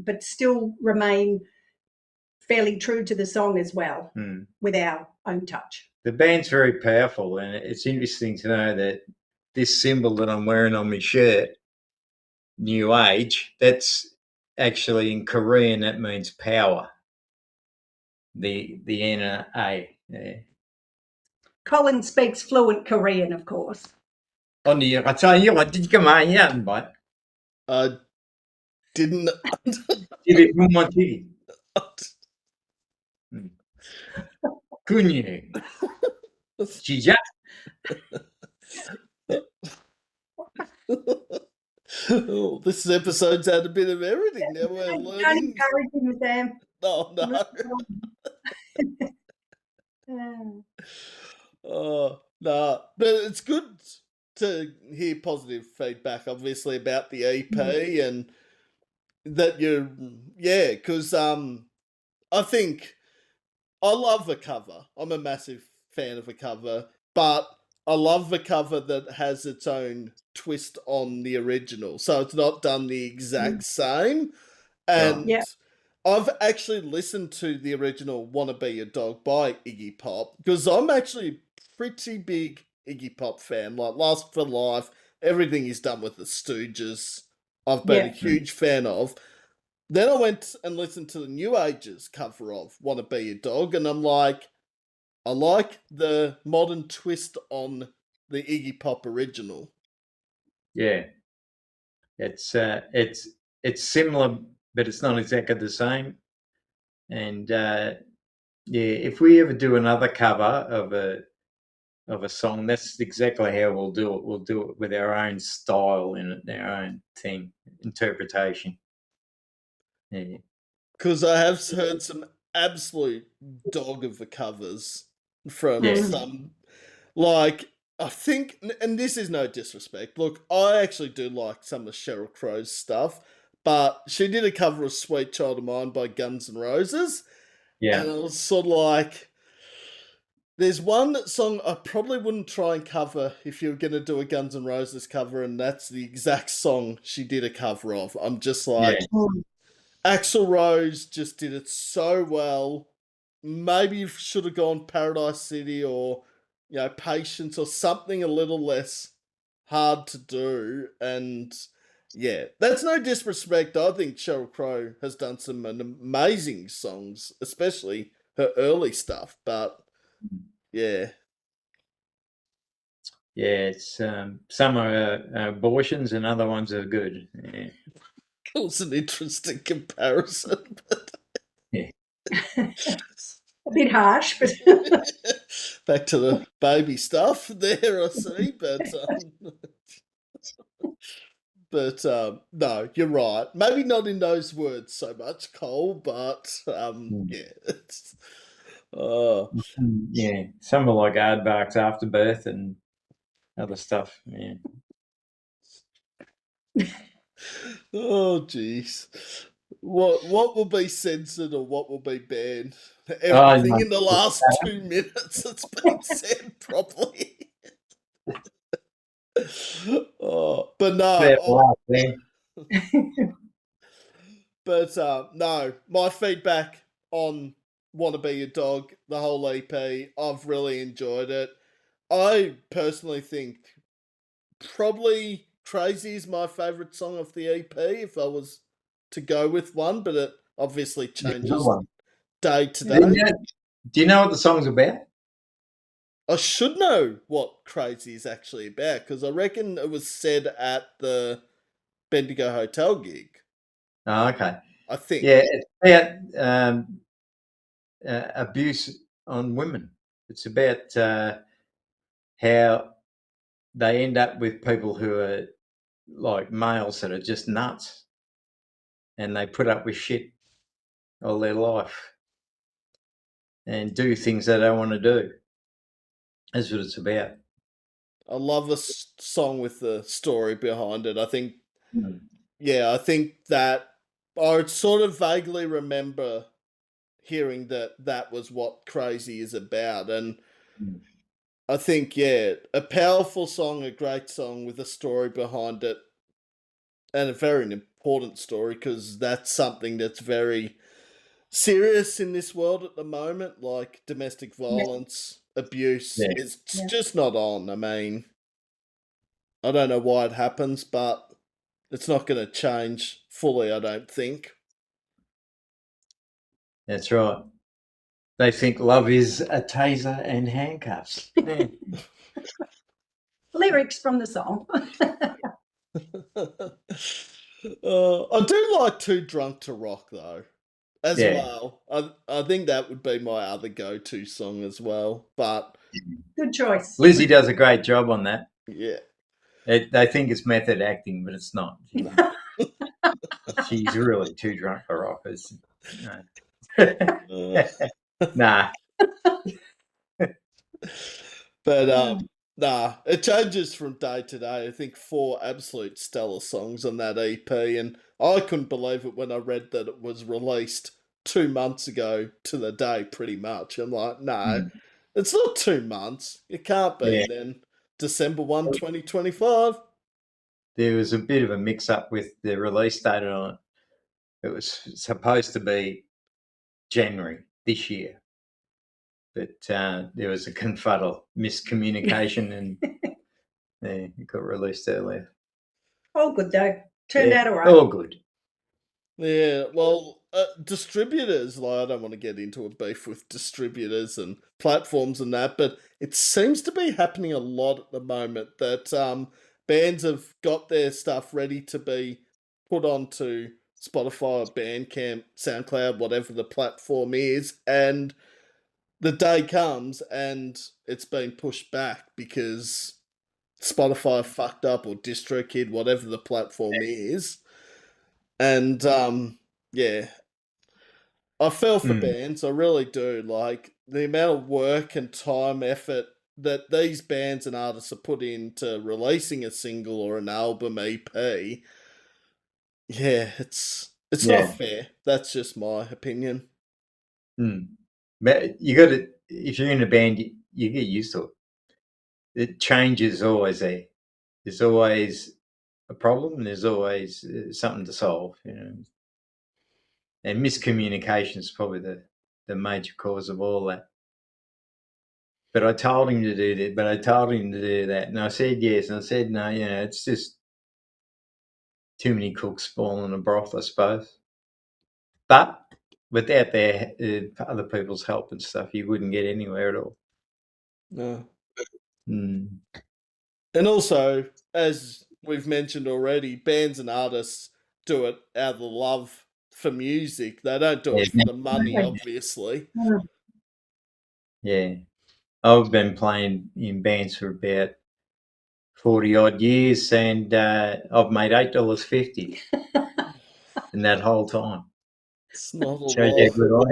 [SPEAKER 3] but still remain fairly true to the song as well, with our own touch.
[SPEAKER 2] the band's very powerful, and it's interesting to know that this symbol that I'm wearing on my shirt, New Age, that's actually in Korean, that means power. The NA. Yeah.
[SPEAKER 3] Colin speaks fluent Korean, of course.
[SPEAKER 2] Only I tell you what, did you come on here, but
[SPEAKER 1] I didn't.
[SPEAKER 2] did it from my TV? Kunye. Chija.
[SPEAKER 1] Oh, this episode's had a bit of everything. Now we're
[SPEAKER 3] Don't
[SPEAKER 1] learning.
[SPEAKER 3] encourage him, Sam.
[SPEAKER 1] Oh, no. Oh, no. But it's good to hear positive feedback, obviously, about the EP and that you're, yeah, because I think I love a cover. I'm a massive fan of a cover, but I love a cover that has its own twist on the original. So it's not done the exact same. And
[SPEAKER 3] Yeah.
[SPEAKER 1] I've actually listened to the original Wanna Be Your Dog by Iggy Pop because I'm actually a pretty big Iggy Pop fan. Like Last for Life, everything he's done with the Stooges, I've been a huge fan of. Then I went and listened to the New Ages cover of Wanna Be Your Dog, and I'm like, I like the modern twist on the Iggy Pop original.
[SPEAKER 2] Yeah, it's similar, but it's not exactly the same. And yeah, if we ever do another cover of a song, that's exactly how we'll do it. We'll do it with our own style in it, our own thing, interpretation. Yeah.
[SPEAKER 1] Because I have heard some absolute dog of the covers from some, like, I think, and this is no disrespect. Look, I actually do like some of Sheryl Crow's stuff, but she did a cover of Sweet Child of Mine by Guns N' Roses,
[SPEAKER 2] Yeah.
[SPEAKER 1] and I was sort of like, there's one song I probably wouldn't try and cover if you were going to do a Guns N' Roses cover, and that's the exact song she did a cover of. I'm just like, Axl Rose just did it so well. Maybe you should have gone Paradise City or, Patience or something a little less hard to do. And yeah, that's no disrespect. I think Sheryl Crow has done some amazing songs, especially her early stuff. But yeah.
[SPEAKER 2] Yeah, it's some are abortions and other ones are good. Yeah.
[SPEAKER 1] It was an interesting comparison.
[SPEAKER 2] Yeah.
[SPEAKER 3] A bit harsh, but
[SPEAKER 1] Back to the baby stuff there, I see, no, you're right. Maybe not in those words so much, Cole, but yeah, it's,
[SPEAKER 2] Yeah, some are like aardvarks after birth and other stuff. Yeah.
[SPEAKER 1] oh, jeez. What will be censored or what will be banned?
[SPEAKER 2] Oh,
[SPEAKER 1] Everything
[SPEAKER 2] no.
[SPEAKER 1] in the last 2 minutes that's been said properly. But
[SPEAKER 2] Fair
[SPEAKER 1] no,
[SPEAKER 2] laugh there.
[SPEAKER 1] no, my feedback on "Wanna Be Your Dog," the whole EP, I've really enjoyed it. I personally think probably "Crazy" is my favourite song of the EP if I was to go with one, but it obviously
[SPEAKER 2] Yeah, good
[SPEAKER 1] changes
[SPEAKER 2] one.
[SPEAKER 1] day to
[SPEAKER 2] Do you
[SPEAKER 1] day.
[SPEAKER 2] know, do you know what the song's about?
[SPEAKER 1] I should know what "Crazy" is actually about because I reckon it was said at the Bendigo Hotel gig.
[SPEAKER 2] Oh, okay.
[SPEAKER 1] I think.
[SPEAKER 2] Yeah, it's about abuse on women. It's about how they end up with people who are like males that are just nuts, and they put up with shit all their life and do things they don't want to do. That's what it's about.
[SPEAKER 1] I love a song with the story behind it. I think,
[SPEAKER 2] Mm.
[SPEAKER 1] yeah, I think that I sort of vaguely remember hearing that that was what "Crazy" is about, and
[SPEAKER 2] Mm.
[SPEAKER 1] I think, yeah, a powerful song, a great song with a story behind it, and a very important story because that's something that's very serious in this world at the moment, like domestic
[SPEAKER 3] Yeah,
[SPEAKER 1] violence, abuse.
[SPEAKER 2] Yeah,
[SPEAKER 1] It's
[SPEAKER 3] yeah.
[SPEAKER 1] just not on. I mean, I don't know why it happens, but it's not going to change fully, I don't think.
[SPEAKER 2] that's right. They think love is a taser and handcuffs. Yeah.
[SPEAKER 3] Lyrics from the song.
[SPEAKER 1] I do like "Too Drunk to Rock" though, as
[SPEAKER 2] Yeah.
[SPEAKER 1] well. I think that would be my other go-to song as well. But
[SPEAKER 3] Good choice.
[SPEAKER 2] Lizzie does a great job on that.
[SPEAKER 1] yeah,
[SPEAKER 2] They think it's method acting, but it's not.
[SPEAKER 1] no.
[SPEAKER 2] She's really too drunk for rockers.
[SPEAKER 1] Uh,
[SPEAKER 2] Nah.
[SPEAKER 1] but nah, it changes from day to day. I think 4 absolute stellar songs on that EP, and I couldn't believe it when I read that it was released 2 months ago to the day, pretty much. I'm like, no,
[SPEAKER 2] Mm.
[SPEAKER 1] it's not 2 months. It can't be.
[SPEAKER 2] Yeah.
[SPEAKER 1] Then December 1, 2025.
[SPEAKER 2] There was a bit of a mix up with the release date on it. It was supposed to be January this year, but there was a confuddle, miscommunication, and it got released earlier.
[SPEAKER 3] All good though. Turned
[SPEAKER 2] Yeah,
[SPEAKER 3] out all right.
[SPEAKER 2] all good.
[SPEAKER 1] Yeah, well, distributors, like, I don't want to get into a beef with distributors and platforms and that, but it seems to be happening a lot at the moment that bands have got their stuff ready to be put onto Spotify, Bandcamp, SoundCloud, whatever the platform is, and the day comes and it's been pushed back because Spotify fucked up or DistroKid, whatever the platform is. And yeah, I feel for
[SPEAKER 2] Mm.
[SPEAKER 1] bands, I really do. Like the amount of work and time, effort that these bands and artists are put into releasing a single or an album EP. Yeah, it's not
[SPEAKER 2] Yeah.
[SPEAKER 1] fair. That's just my opinion.
[SPEAKER 2] Mm. But you got to, if you're in a band, you get used to it. The change is always there. There's always a problem, and there's always something to solve. And miscommunication is probably the major cause of all that. But I told him to do that. But I told him to do that, and I said yes, and I said no. It's just too many cooks spoiling the broth, I suppose. But without their other people's help and stuff, you wouldn't get anywhere at all.
[SPEAKER 1] No.
[SPEAKER 2] Mm.
[SPEAKER 1] And also, as we've mentioned already, bands and artists do it out of the love for music. They don't do
[SPEAKER 2] Yeah,
[SPEAKER 1] it for the money, obviously.
[SPEAKER 2] yeah. I've been playing in bands for about 40 odd years, and I've made $8.50 in that whole time.
[SPEAKER 1] It's not a
[SPEAKER 2] Shows you
[SPEAKER 1] lot.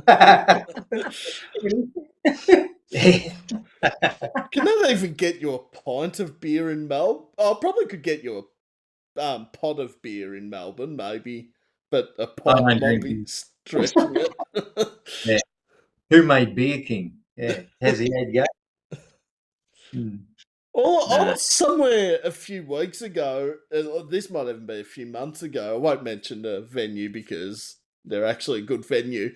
[SPEAKER 2] how good I
[SPEAKER 1] Can that even get you a pint of beer in Melbourne? Oh, I probably could get you a pot of beer in Melbourne, maybe but a
[SPEAKER 2] I
[SPEAKER 1] pint
[SPEAKER 2] don't
[SPEAKER 1] might
[SPEAKER 2] drink
[SPEAKER 1] be
[SPEAKER 2] beer.
[SPEAKER 1] stretching it.
[SPEAKER 2] Yeah. Who made Beer King? Yeah. Has he had go?
[SPEAKER 1] Well, I
[SPEAKER 2] No.
[SPEAKER 1] was somewhere a few weeks ago. This might even be a few months ago. I won't mention the venue because they're actually a good venue.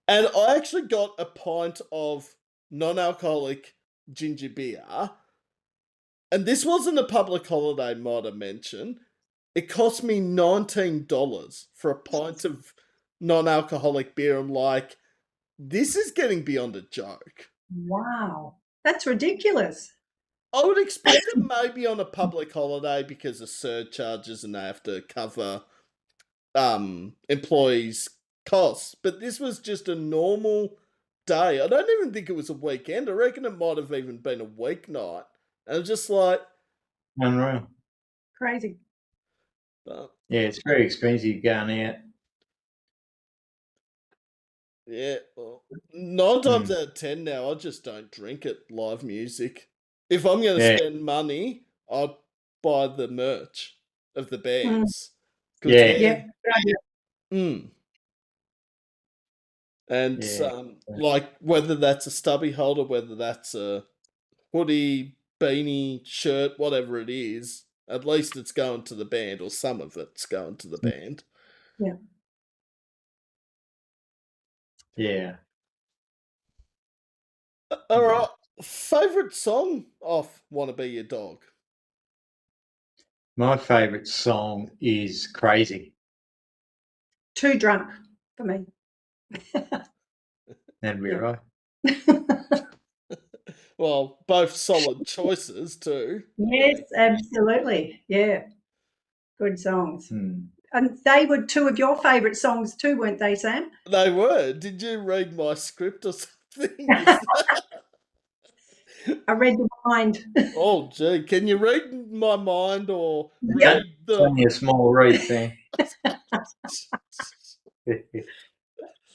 [SPEAKER 1] And I actually got a pint of non-alcoholic ginger beer. And this wasn't a public holiday, might I mention. It cost me $19 for a pint of non-alcoholic beer. I'm like, this is getting beyond a joke.
[SPEAKER 3] Wow. That's ridiculous.
[SPEAKER 1] I would expect it maybe on a public holiday because of surcharges and they have to cover employees' costs. But this was just a normal day. I don't even think it was a weekend. I reckon it might have even been a weeknight. And I'm just like,
[SPEAKER 2] Unreal.
[SPEAKER 3] Crazy.
[SPEAKER 2] Yeah, it's very expensive going out.
[SPEAKER 1] yeah, well, 9 times
[SPEAKER 2] Mm.
[SPEAKER 1] out of 10 now, I just don't drink at live music. If I'm going to
[SPEAKER 2] Yeah.
[SPEAKER 1] spend money, I'd buy the merch of the
[SPEAKER 3] Mm.
[SPEAKER 1] bands. Because,
[SPEAKER 2] Yeah.
[SPEAKER 3] Yep.
[SPEAKER 1] And
[SPEAKER 2] Yeah.
[SPEAKER 1] like whether that's a stubby holder, whether that's a hoodie, beanie, shirt, whatever it is, at least it's going to the band, or some of it's going to the band.
[SPEAKER 3] Yeah.
[SPEAKER 2] Yeah.
[SPEAKER 1] All right, favorite song off "Wanna Be Your Dog"?
[SPEAKER 2] My favourite song is Crazy.
[SPEAKER 3] Too drunk for me.
[SPEAKER 2] That'd be
[SPEAKER 3] Yeah.
[SPEAKER 2] right.
[SPEAKER 1] Well, both solid choices too.
[SPEAKER 3] Yes, absolutely. Yeah. Good songs.
[SPEAKER 2] Mm.
[SPEAKER 3] And they were two of your favourite songs too, weren't they, Sam?
[SPEAKER 1] They were. Did you read my script or something?
[SPEAKER 3] I read your mind.
[SPEAKER 1] Oh, gee, can you read my mind or
[SPEAKER 3] Yep.
[SPEAKER 1] read
[SPEAKER 2] It's
[SPEAKER 1] the?
[SPEAKER 2] only a small read, Sam.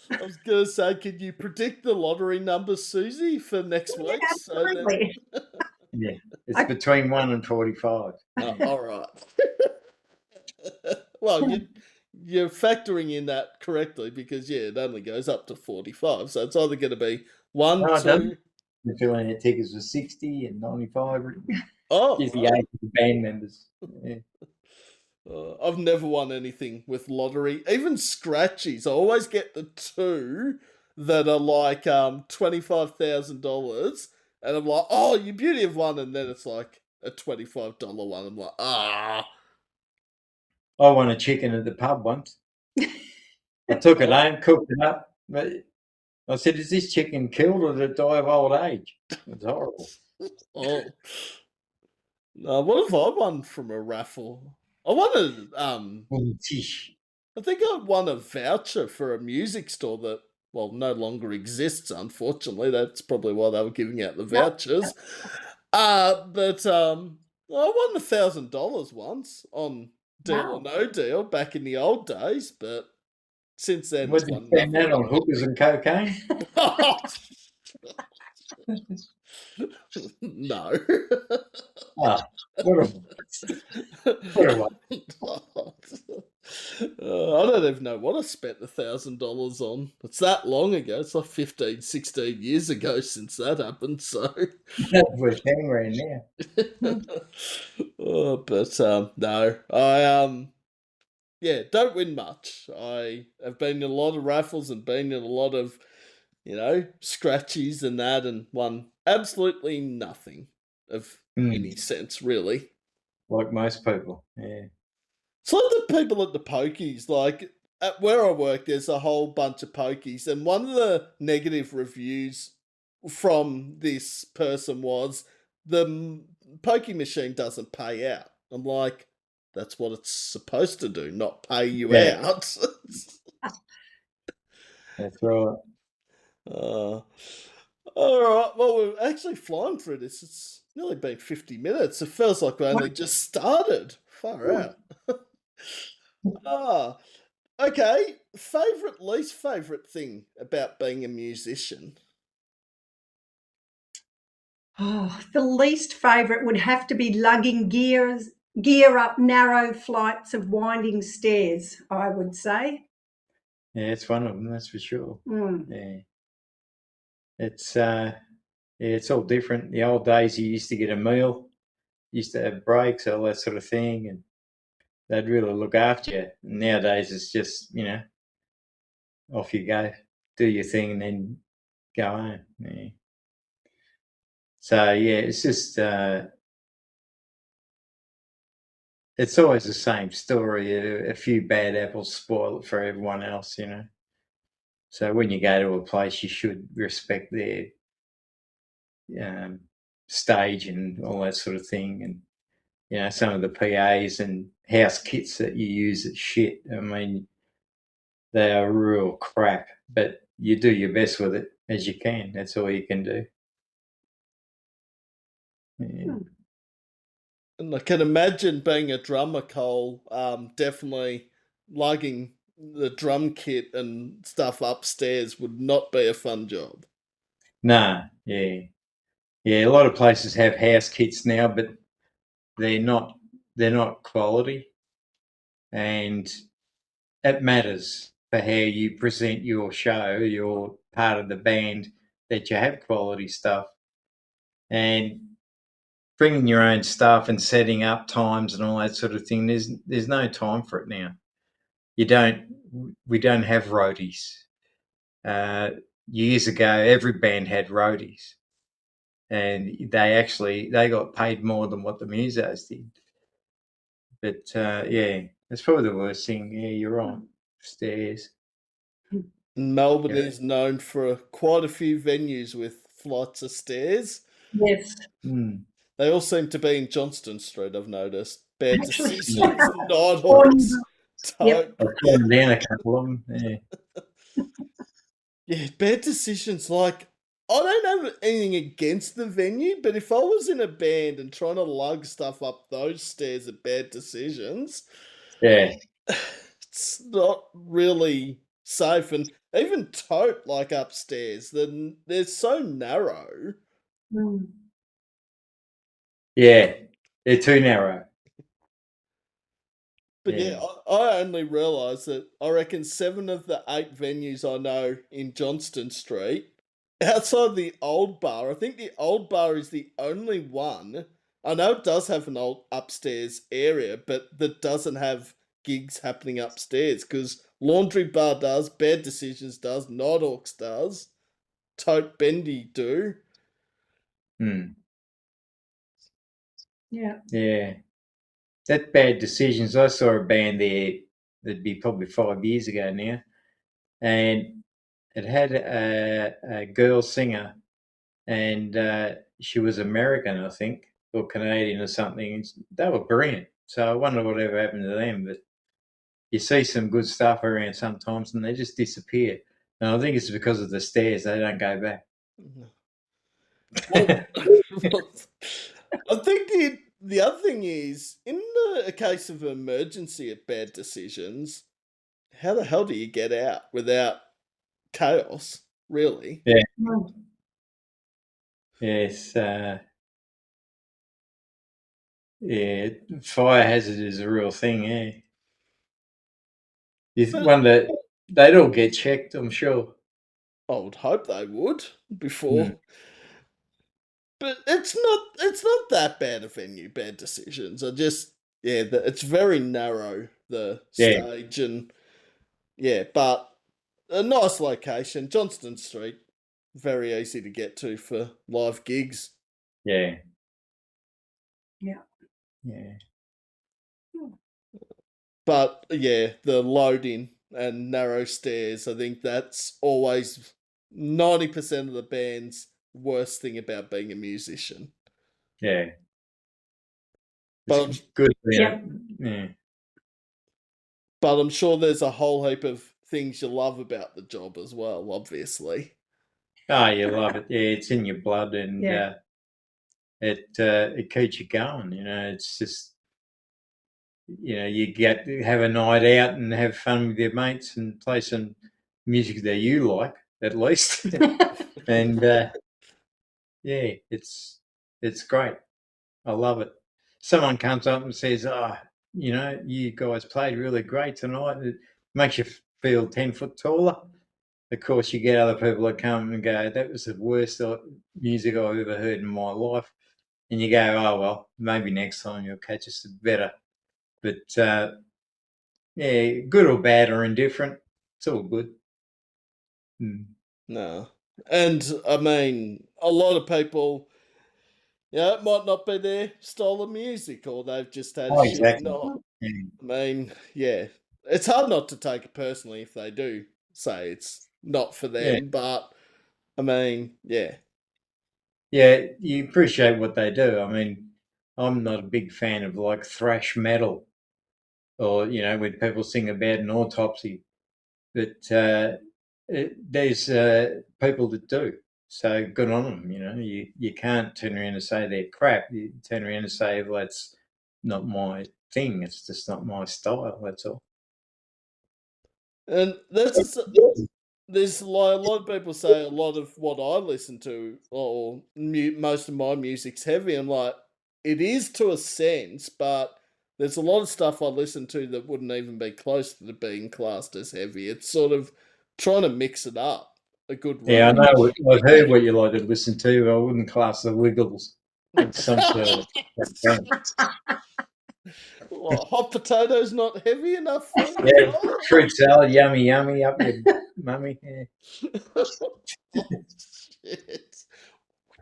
[SPEAKER 1] I was gonna say, could you predict the lottery numbers, Susie, for next
[SPEAKER 3] Yeah,
[SPEAKER 1] week? So then,
[SPEAKER 3] absolutely.
[SPEAKER 2] Yeah. It's between 1 and 45.
[SPEAKER 1] all right. Well, you're factoring in that correctly because yeah, it only goes up to 45. So it's either going to be one,
[SPEAKER 2] No, it doesn't.
[SPEAKER 1] two.
[SPEAKER 2] The filling the tickets was 60 and 95.
[SPEAKER 1] Oh,
[SPEAKER 2] Is the age of the band members. Yeah.
[SPEAKER 1] I've never won anything with lottery, even scratchies. I always get the two that are like $25,000, and I'm like, oh, you beauty of one, and then it's like a $25 one. I'm like, ah.
[SPEAKER 2] I won a chicken at the pub once. I took it
[SPEAKER 1] Oh,
[SPEAKER 2] home, cooked it up. But I said, is this chicken killed or did it die of old age? It's horrible.
[SPEAKER 1] oh. No, what have I won from a raffle? I won a
[SPEAKER 2] Tish.
[SPEAKER 1] I think I won a voucher for a music store that well no longer exists, unfortunately. That's probably why they were giving out the vouchers. But I won $1,000 once on Deal or
[SPEAKER 3] Wow.
[SPEAKER 1] No Deal back in the old days, but since then
[SPEAKER 2] What did you
[SPEAKER 1] won
[SPEAKER 2] spend that
[SPEAKER 1] nothing.
[SPEAKER 2] on? Hookers and cocaine?
[SPEAKER 1] No.
[SPEAKER 2] Ah, what a what
[SPEAKER 1] I don't even know what I spent $1,000 on. It's that long ago. It's like 15, 16 years ago since that happened. So,
[SPEAKER 2] that's worth 10 grand now.
[SPEAKER 1] but no, I yeah, don't win much. I have been in a lot of raffles and been in a lot of scratchies and that, and won absolutely nothing of any sense really.
[SPEAKER 2] Like most people. Yeah.
[SPEAKER 1] It's like the people at the pokies. Like at where I work, there's a whole bunch of pokies, and one of the negative reviews from this person was the pokey machine doesn't pay out. I'm like, that's what it's supposed to do, not pay you
[SPEAKER 2] Yeah,
[SPEAKER 1] out.
[SPEAKER 2] that's right.
[SPEAKER 1] uh, all right. Well, we're actually flying through this. It's nearly been 50 minutes. It feels like we only just started. Far out. Ah, okay. Favorite, least favorite thing about being a musician?
[SPEAKER 3] Oh, the least favourite would have to be lugging gears gear up narrow flights of winding stairs, I would say.
[SPEAKER 2] Yeah, it's one of them, that's for sure.
[SPEAKER 3] Mm.
[SPEAKER 2] Yeah. It's all different. The old days, you used to get a meal, used to have breaks, all that sort of thing, and they'd really look after you. Nowadays, it's just, off you go, do your thing, and then go home. Yeah. So, yeah, it's just, it's always the same story. A few bad apples spoil it for everyone else, So when you go to a place, you should respect their stage and all that sort of thing. And, some of the PAs and house kits that you use are shit. I mean, they are real crap, but you do your best with it as you can. That's all you can do. Yeah.
[SPEAKER 1] And I can imagine being a drummer, Cole, definitely lugging the drum kit and stuff upstairs would not be a fun job.
[SPEAKER 2] Nah, yeah. Yeah, a lot of places have house kits now, but they're not quality, and it matters for how you present your show. You're part of the band that you have quality stuff, and bringing your own stuff and setting up times and all that sort of thing. There's no time for it now. We don't have roadies. Uh, Years ago, every band had roadies, and they got paid more than what the musos did. But yeah, that's probably the worst thing. Yeah, you're right. Stairs.
[SPEAKER 1] Melbourne
[SPEAKER 2] Yeah.
[SPEAKER 1] is known for quite a few venues with flights of stairs.
[SPEAKER 3] Yes.
[SPEAKER 2] Mm.
[SPEAKER 1] They all seem to be in Johnston Street, I've noticed. Bad
[SPEAKER 3] Actually,
[SPEAKER 1] Decisions,
[SPEAKER 3] Warning
[SPEAKER 1] Nighthawks,
[SPEAKER 3] bells. Yep.
[SPEAKER 1] Tote.
[SPEAKER 2] I've gone down a couple of them. Yeah.
[SPEAKER 1] Yeah, Bad Decisions. Like, I don't have anything against the venue, but if I was in a band and trying to lug stuff up those stairs at Bad Decisions,
[SPEAKER 2] Yeah.
[SPEAKER 1] it's not really safe. And even Tote, like upstairs, they're so narrow.
[SPEAKER 3] Mm.
[SPEAKER 2] Yeah. They're too narrow.
[SPEAKER 1] But yeah,
[SPEAKER 2] Yeah.
[SPEAKER 1] I only realised that I reckon 7 of the 8 venues I know in Johnston Street, outside the old bar, I think the old bar is the only one. I know it does have an old upstairs area, but that doesn't have gigs happening upstairs because Laundry Bar does, Bad Decisions does, Nighthawks does, Tote Bendy do.
[SPEAKER 2] Mm.
[SPEAKER 3] Yeah.
[SPEAKER 2] Yeah. That Bad Decisions. I saw a band there. That'd be probably 5 years ago now, and it had a girl singer, and she was American, I think, or Canadian or something. They were brilliant. So I wonder whatever happened to them. But you see some good stuff around sometimes, and they just disappear. And I think it's because of the stairs; they don't go back.
[SPEAKER 1] Well, I think the other thing is in a case of emergency at Bad Decisions, how the hell do you get out without chaos? Really?
[SPEAKER 2] Yeah.
[SPEAKER 3] Mm.
[SPEAKER 2] Yes. Yeah. Fire hazard is a real thing. Yeah. You
[SPEAKER 1] But
[SPEAKER 2] wonder they'd all get checked. I'm sure.
[SPEAKER 1] I would hope they would
[SPEAKER 2] Hmm.
[SPEAKER 1] before. But it's not that bad a venue. Bad Decisions. I just it's very narrow the
[SPEAKER 2] Yeah.
[SPEAKER 1] stage and yeah, but a nice location, Johnston Street, very easy to get to for live gigs.
[SPEAKER 2] Yeah.
[SPEAKER 3] Yeah.
[SPEAKER 2] Yeah.
[SPEAKER 1] But yeah, the loading and narrow stairs, I think that's always 90% of the band's worst thing about being a musician.
[SPEAKER 2] Yeah.
[SPEAKER 1] But
[SPEAKER 2] It's good.
[SPEAKER 3] Yep.
[SPEAKER 2] Yeah.
[SPEAKER 1] I'm sure there's a whole heap of things you love about the job as well, obviously.
[SPEAKER 2] Oh, you love it. Yeah, it's in your blood, and
[SPEAKER 3] Yeah.
[SPEAKER 2] it keeps you going. It's just you get to have a night out and have fun with your mates and play some music that you like, at least. And yeah, it's great. I love it. someone comes up and says, "Oh, you guys played really great tonight," it makes you feel 10 foot taller. Of course, you get other people that come and go, "That was the worst music I've ever heard in my life," and you go, "Oh well, maybe next time you'll catch us better." But yeah, good or bad or indifferent, it's all good.
[SPEAKER 1] No. And I mean, a lot of people, it might not be their style of music, or they've just had a
[SPEAKER 2] Oh,
[SPEAKER 1] shit
[SPEAKER 2] exactly.
[SPEAKER 1] night.
[SPEAKER 2] Yeah.
[SPEAKER 1] I mean, yeah, it's hard not to take it personally if they do say it's not for
[SPEAKER 2] Yeah.
[SPEAKER 1] them, but I mean, yeah.
[SPEAKER 2] Yeah, you appreciate what they do. I mean, I'm not a big fan of like thrash metal or, when people sing about an autopsy, but there's people that do. So good on them. You can't turn around and say they're crap. You turn around and say, well, that's not my thing. It's just not my style. That's all.
[SPEAKER 1] And there's like a lot of people say a lot of what I listen to, or most of my music's heavy. I'm like, it is to a sense, but there's a lot of stuff I listen to that wouldn't even be close to being classed as heavy. It's sort of trying to mix it up, a good
[SPEAKER 2] Yeah, I
[SPEAKER 1] range.
[SPEAKER 2] know. I've heard what you like to listen to. I wouldn't class the Wiggles as some sort of thing.
[SPEAKER 1] What, hot potatoes not heavy enough for you,
[SPEAKER 2] Yeah,
[SPEAKER 1] Cole?
[SPEAKER 2] fruit salad, yummy, yummy, up your mummy. Yeah.
[SPEAKER 1] Oh,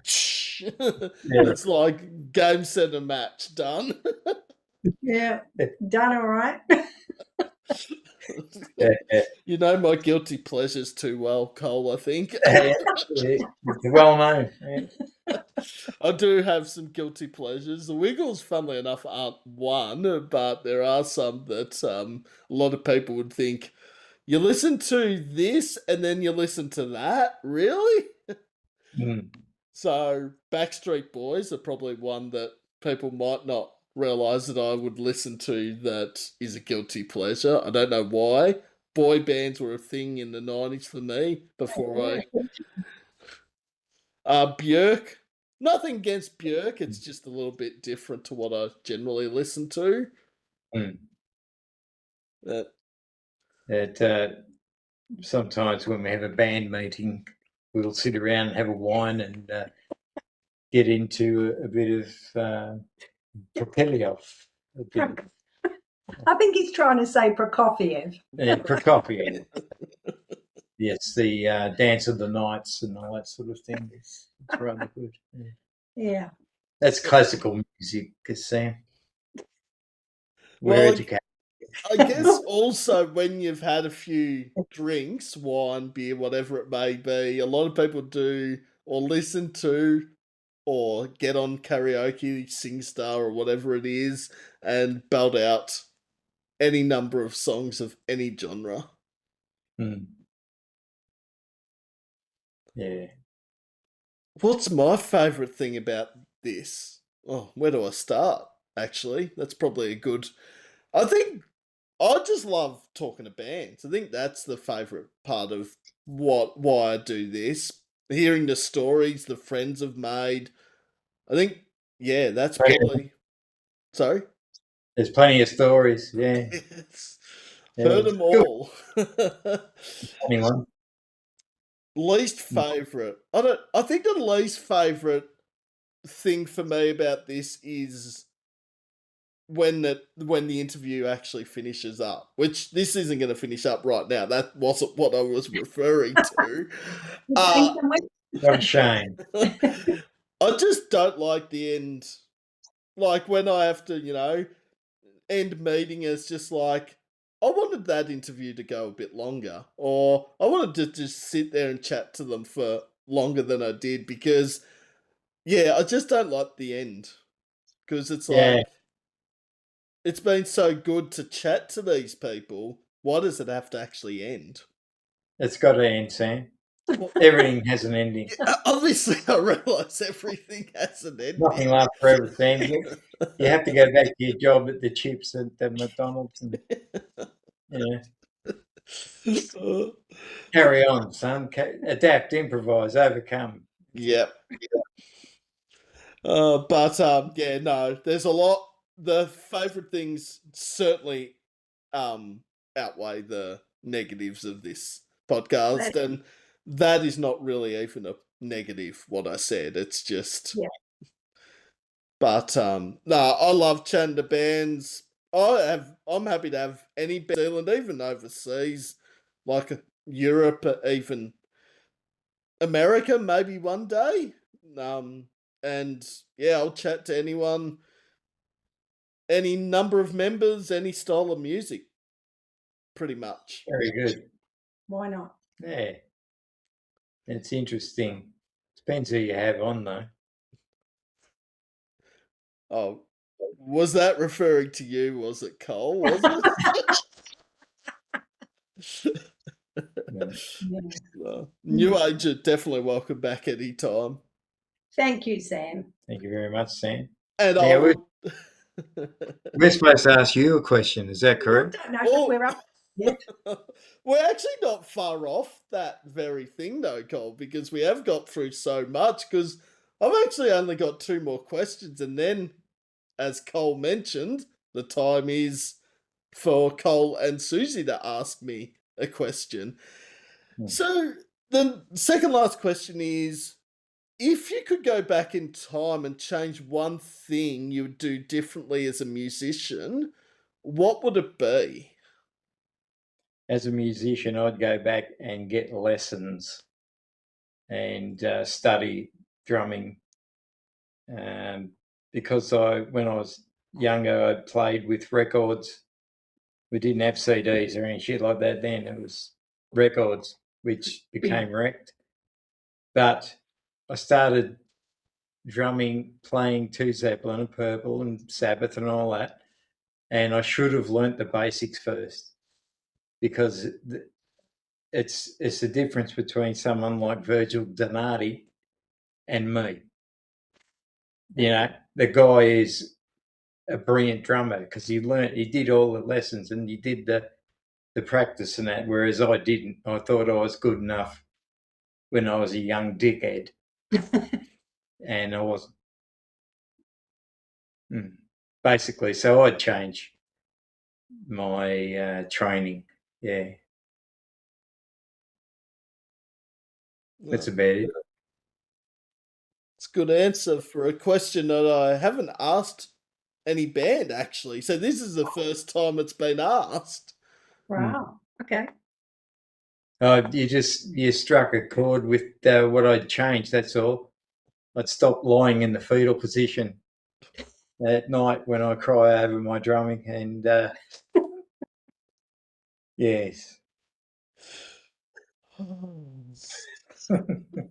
[SPEAKER 1] shit.
[SPEAKER 2] Yeah.
[SPEAKER 1] It's like game, set, and match done.
[SPEAKER 3] Yeah, done all right.
[SPEAKER 2] Yeah.
[SPEAKER 1] You know my guilty pleasures too well, Cole, I think.
[SPEAKER 2] Yeah, it's well known. Yeah.
[SPEAKER 1] I do have some guilty pleasures. The Wiggles, funnily enough, aren't one, but there are some that a lot of people would think, you listen to this and then you listen to that? Really?
[SPEAKER 2] Mm.
[SPEAKER 1] So, Backstreet Boys are probably one that people might not realise that I would listen to that is a guilty pleasure. I don't know why. Boy bands were a thing in the 90s for me before I. Björk. Nothing against Björk, it's just a little bit different to what I generally listen to.
[SPEAKER 2] Mm.
[SPEAKER 1] Uh,
[SPEAKER 2] Sometimes when we have a band meeting, we'll sit around and have a wine and get into a bit of Prokofiev. A bit of,
[SPEAKER 3] I think he's trying to say Prokofiev.
[SPEAKER 2] Prokofiev. Yes, the Dance of the Nights and all that sort of thing. It's rather good. Yeah.
[SPEAKER 3] Yeah.
[SPEAKER 2] That's classical music, Sam. We're
[SPEAKER 1] well,
[SPEAKER 2] educated.
[SPEAKER 1] I guess also when you've had a few drinks, wine, beer, whatever it may be, a lot of people do or listen to or get on karaoke, SingStar or whatever it is, and belt out any number of songs of any genre.
[SPEAKER 2] Mm. Yeah.
[SPEAKER 1] What's my favourite thing about this? Oh, where do I start? Actually, that's probably a good. I think I just love talking to bands. I think that's the favourite part of why I do this. Hearing the stories the friends have made. I think, yeah, that's probably. Sorry?
[SPEAKER 2] There's plenty of stories. Yeah.
[SPEAKER 1] Yes.
[SPEAKER 2] Yeah.
[SPEAKER 1] Heard them
[SPEAKER 2] Good.
[SPEAKER 1] all.
[SPEAKER 2] Anyone?
[SPEAKER 1] Least favourite. I think the least favourite thing for me about this is when the interview actually finishes up, which this isn't going to finish up right now. That wasn't what I was referring to. Uh,
[SPEAKER 2] What a shame.
[SPEAKER 1] I just don't like the end. Like when I have to, end meeting is just like, I wanted that interview to go a bit longer, or I wanted to just sit there and chat to them for longer than I did because, yeah, I just don't like the end because it's
[SPEAKER 2] Yeah,
[SPEAKER 1] like, it's been so good to chat to these people. Why does it have to actually end?
[SPEAKER 2] it's got to end, Sam.
[SPEAKER 1] Well,
[SPEAKER 2] Everything has an ending.
[SPEAKER 1] obviously, I realise everything has an
[SPEAKER 2] Nothing
[SPEAKER 1] ending.
[SPEAKER 2] lasts forever, Sam. You have to go back to your job at the chips at the McDonald's and
[SPEAKER 1] Uh,
[SPEAKER 2] carry on, son. Adapt, improvise, overcome. That's it.
[SPEAKER 1] yep. Yeah, no, there's a lot. The favourite things certainly outweigh the negatives of this podcast,
[SPEAKER 3] That,
[SPEAKER 1] and that is not really even a negative. What I said, it's just.
[SPEAKER 3] yeah.
[SPEAKER 1] But no, I love chatting to bands. I'm happy to have any band in New Zealand, even overseas, like Europe, even America, maybe one day. And yeah, I'll chat to anyone, any number of members, any style of music, pretty much.
[SPEAKER 2] Very good.
[SPEAKER 3] Why not?
[SPEAKER 2] Yeah, it's interesting. Depends who you have on, though.
[SPEAKER 1] Oh, was that referring to you? Was it Cole? Was it?
[SPEAKER 2] Yeah.
[SPEAKER 3] Yeah.
[SPEAKER 1] Well, New Age are definitely welcome back anytime.
[SPEAKER 3] Thank you, Sam.
[SPEAKER 2] Thank you very much, Sam.
[SPEAKER 1] And
[SPEAKER 2] Now, we're,
[SPEAKER 1] I'll.
[SPEAKER 2] we're supposed to ask you a question. Is that
[SPEAKER 3] I
[SPEAKER 2] correct?
[SPEAKER 3] don't know, but
[SPEAKER 1] Oh,
[SPEAKER 3] we're up. Yeah.
[SPEAKER 1] we're actually not far off that very thing, though, Cole, because we have got through so much. Because I've actually only got two more questions, and then, as Cole mentioned, the time is for Cole and Susie to ask me a question.
[SPEAKER 2] Hmm.
[SPEAKER 1] So the second last question is, if you could go back in time and change one thing you would do differently as a musician, what would it be?
[SPEAKER 2] As a musician, I'd go back and get lessons and study drumming. Because when I was younger, I played with records. We didn't have CDs or any shit like that then. It was records, which became wrecked. But I started drumming, playing Two Zeppelin and Purple and Sabbath and all that. And I should have learnt the basics first, because it's the difference between someone like Virgil Donati and me. You know, the guy is a brilliant drummer because he did all the lessons and he did the practice and that, whereas I didn't. I thought I was good enough when I was a young dickhead, and I wasn't. Basically, so I'd change my training. Yeah, that's
[SPEAKER 1] No.
[SPEAKER 2] about it.
[SPEAKER 1] It's a good answer for a question that I haven't asked any band, actually. So this is the first time it's been asked.
[SPEAKER 3] Wow. Okay.
[SPEAKER 2] You struck a chord with what I'd change. That's all. I'd stop lying in the fetal position at night when I cry over my drumming, and yes.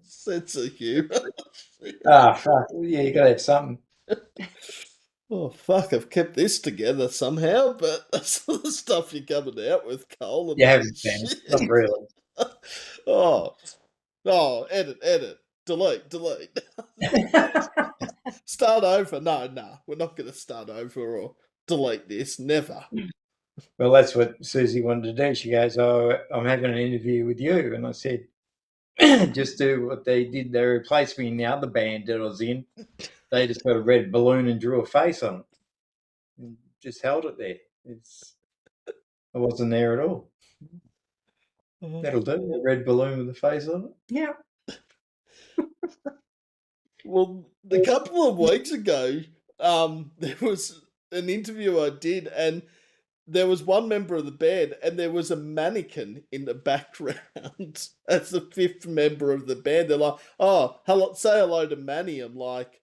[SPEAKER 1] Sense of humour.
[SPEAKER 2] Fuck. Yeah, you got to have something.
[SPEAKER 1] Oh, fuck, I've kept this together somehow, but some of the stuff you're coming out with, Cole, and
[SPEAKER 2] You
[SPEAKER 1] that
[SPEAKER 2] haven't, Sam.
[SPEAKER 1] shit.
[SPEAKER 2] Not really.
[SPEAKER 1] Oh, edit, delete. Start over. No, we're not going to start over or delete this. Never.
[SPEAKER 2] Well, that's what Susie wanted to do. She goes, "Oh, I'm having an interview with you," and I said, "Just do what they did. They replaced me in the other band that I was in. They just got a red balloon and drew a face on it, and just held it there. I wasn't there at all. That'll do. A red balloon with a face on it."
[SPEAKER 3] Yeah.
[SPEAKER 1] Well, a couple of weeks ago, there was an interview I did, and there was one member of the band, and there was a mannequin in the background as the fifth member of the band. They're like, "Oh, hello, say hello to Manny." I'm like,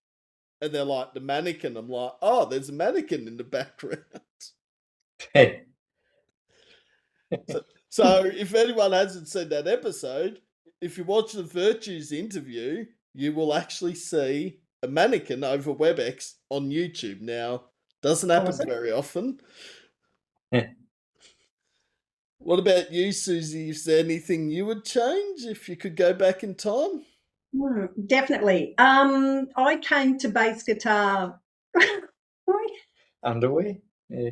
[SPEAKER 1] and they're like, "The mannequin." I'm like, "Oh, there's a mannequin in the background." So if anyone hasn't seen that episode, if you watch the Virtues interview, you will actually see a mannequin over WebEx on YouTube. Now, doesn't happen
[SPEAKER 3] Awesome.
[SPEAKER 1] very often. What about you, Susie? Is there anything you would change if you could go back in time?
[SPEAKER 3] Definitely. I came to bass guitar.
[SPEAKER 2] Underwear? Yeah.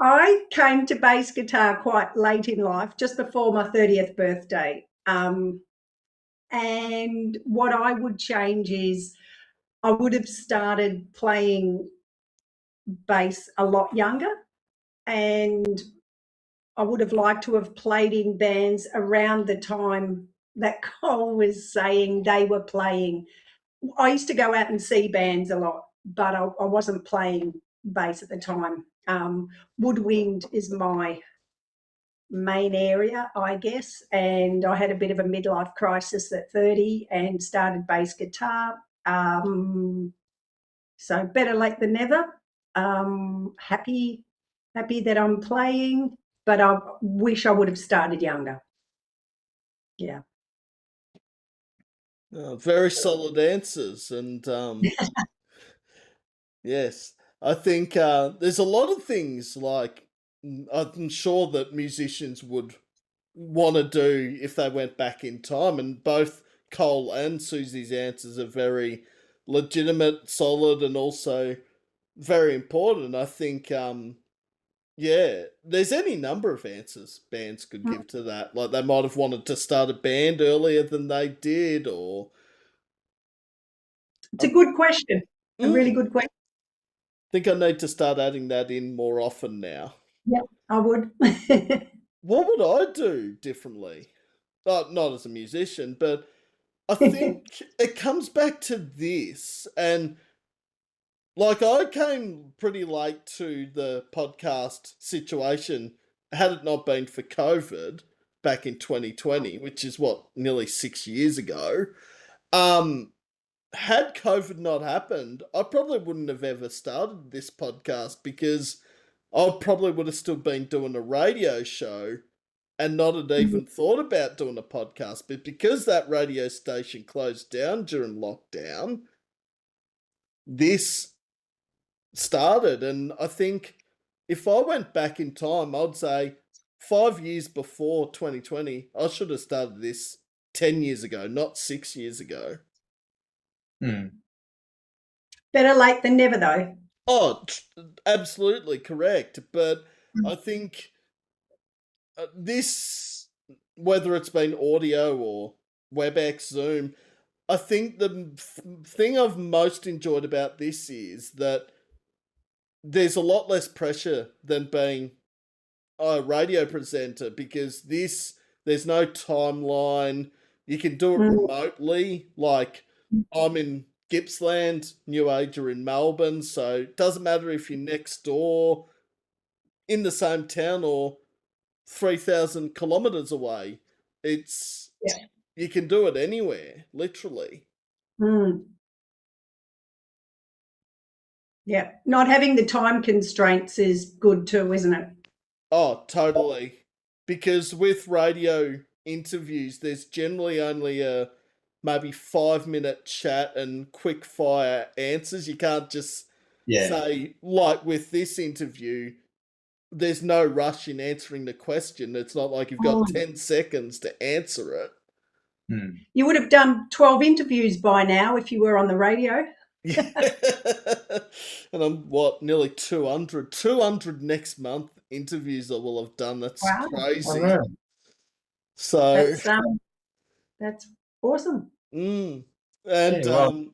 [SPEAKER 3] I came to bass guitar quite late in life, just before my 30th birthday. And what I would change is I would have started playing bass a lot younger, and I would have liked to have played in bands around the time that Cole was saying they were playing. I used to go out and see bands a lot, but I wasn't playing bass at the time. Woodwind is my main area, I guess, and I had a bit of a midlife crisis at 30 and started bass guitar. So better late than never. Happy that I'm playing, but I wish I would have started younger. Yeah.
[SPEAKER 1] Very solid answers, and yes, I think there's a lot of things like I'm sure that musicians would want to do if they went back in time, and both Cole and Susie's answers are very legitimate, solid, and also very important. I think, yeah, there's any number of answers bands could give to that. Like they might have wanted to start a band earlier than they did, or
[SPEAKER 3] It's a good question, a really
[SPEAKER 1] mm,
[SPEAKER 3] good question.
[SPEAKER 1] think I need to start adding that in more often now.
[SPEAKER 3] Yeah, I would.
[SPEAKER 1] What would I do differently? Not as a musician, but I think it comes back to this. And like, I came pretty late to the podcast situation, had it not been for COVID back in 2020, which is what, nearly 6 years ago. Um, had COVID not happened, I probably wouldn't have ever started this podcast because I probably would have still been doing a radio show and not had even thought about doing a podcast. But because that radio station closed down during lockdown, this started. And I think if I went back in time, I'd say 5 years before 2020, I should have started this 10 years ago, not 6 years ago.
[SPEAKER 3] Better late than never, though.
[SPEAKER 1] Oh, absolutely correct. But I think this, whether it's been audio or WebEx, Zoom, I think the thing I've most enjoyed about this is that there's a lot less pressure than being a radio presenter because there's no timeline. You can do it
[SPEAKER 3] Mm,
[SPEAKER 1] remotely. Like I'm in Gippsland, New Age are in Melbourne, so it doesn't matter if you're next door, in the same town, or 3,000 kilometers away. It's
[SPEAKER 3] yeah.
[SPEAKER 1] You can do it anywhere, literally.
[SPEAKER 3] Mm, yeah. Not having the time constraints is good too, isn't it?
[SPEAKER 1] Oh, totally. Because with radio interviews, there's generally only a maybe 5 minute chat and quick fire answers. You can't just say, like with this interview, there's no rush in answering the question. It's not like you've got
[SPEAKER 3] Mm.
[SPEAKER 1] 10 seconds to answer it.
[SPEAKER 3] You would have done 12 interviews by now if you were on the radio.
[SPEAKER 1] Yeah. And I'm nearly 200. 200 next month interviews I will have done. That's
[SPEAKER 3] Wow.
[SPEAKER 1] crazy.
[SPEAKER 2] know.
[SPEAKER 1] So,
[SPEAKER 3] That's awesome.
[SPEAKER 1] and
[SPEAKER 2] Yeah, well,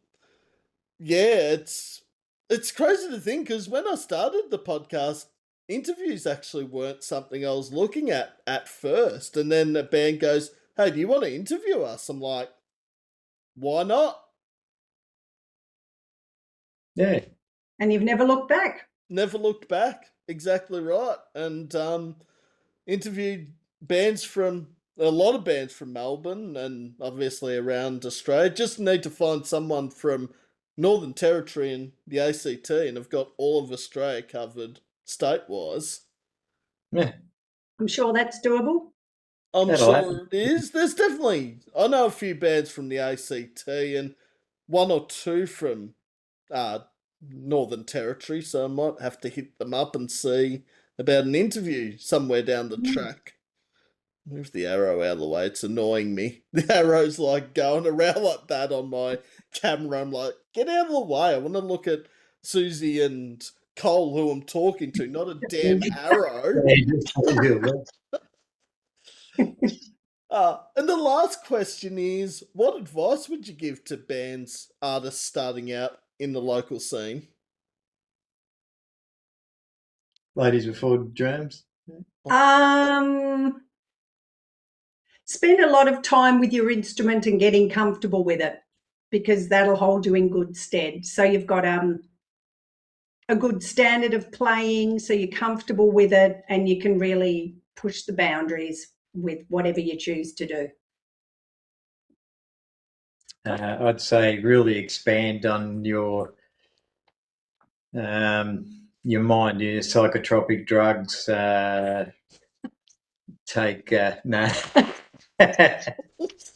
[SPEAKER 1] yeah, it's crazy to think because when I started the podcast, interviews actually weren't something I was looking at first, and then the band goes, "Hey, do you want to interview us?" I'm like, "Why not?"
[SPEAKER 2] yeah.
[SPEAKER 3] And you've never looked back.
[SPEAKER 1] Never looked back. Exactly right. And interviewed bands from a lot of bands from Melbourne and obviously around Australia. Just need to find someone from Northern Territory and the ACT, and I've got all of Australia covered state-wise.
[SPEAKER 2] Yeah.
[SPEAKER 3] I'm sure that's doable.
[SPEAKER 1] I'm
[SPEAKER 2] That'll
[SPEAKER 1] sure
[SPEAKER 2] happen.
[SPEAKER 1] it is. There's definitely, I know a few bands from the ACT and one or two from uh, Northern Territory, so I might have to hit them up and see about an interview somewhere down the track. Move the arrow out of the way, it's annoying me. The arrow's like going around like that on my camera. I'm like, get out of the way. I want to look at Susie and Cole, who I'm talking to, not a damn arrow.
[SPEAKER 2] Yeah, just a little bit.
[SPEAKER 1] And the last question is, what advice would you give to bands, artists starting out in the local scene?
[SPEAKER 2] Ladies before drums.
[SPEAKER 3] Spend a lot of time with your instrument and getting comfortable with it, because that'll hold you in good stead. So you've got a good standard of playing, so you're comfortable with it and you can really push the boundaries with whatever you choose to do.
[SPEAKER 2] I'd say really expand on your mind, your psychotropic drugs. Take no,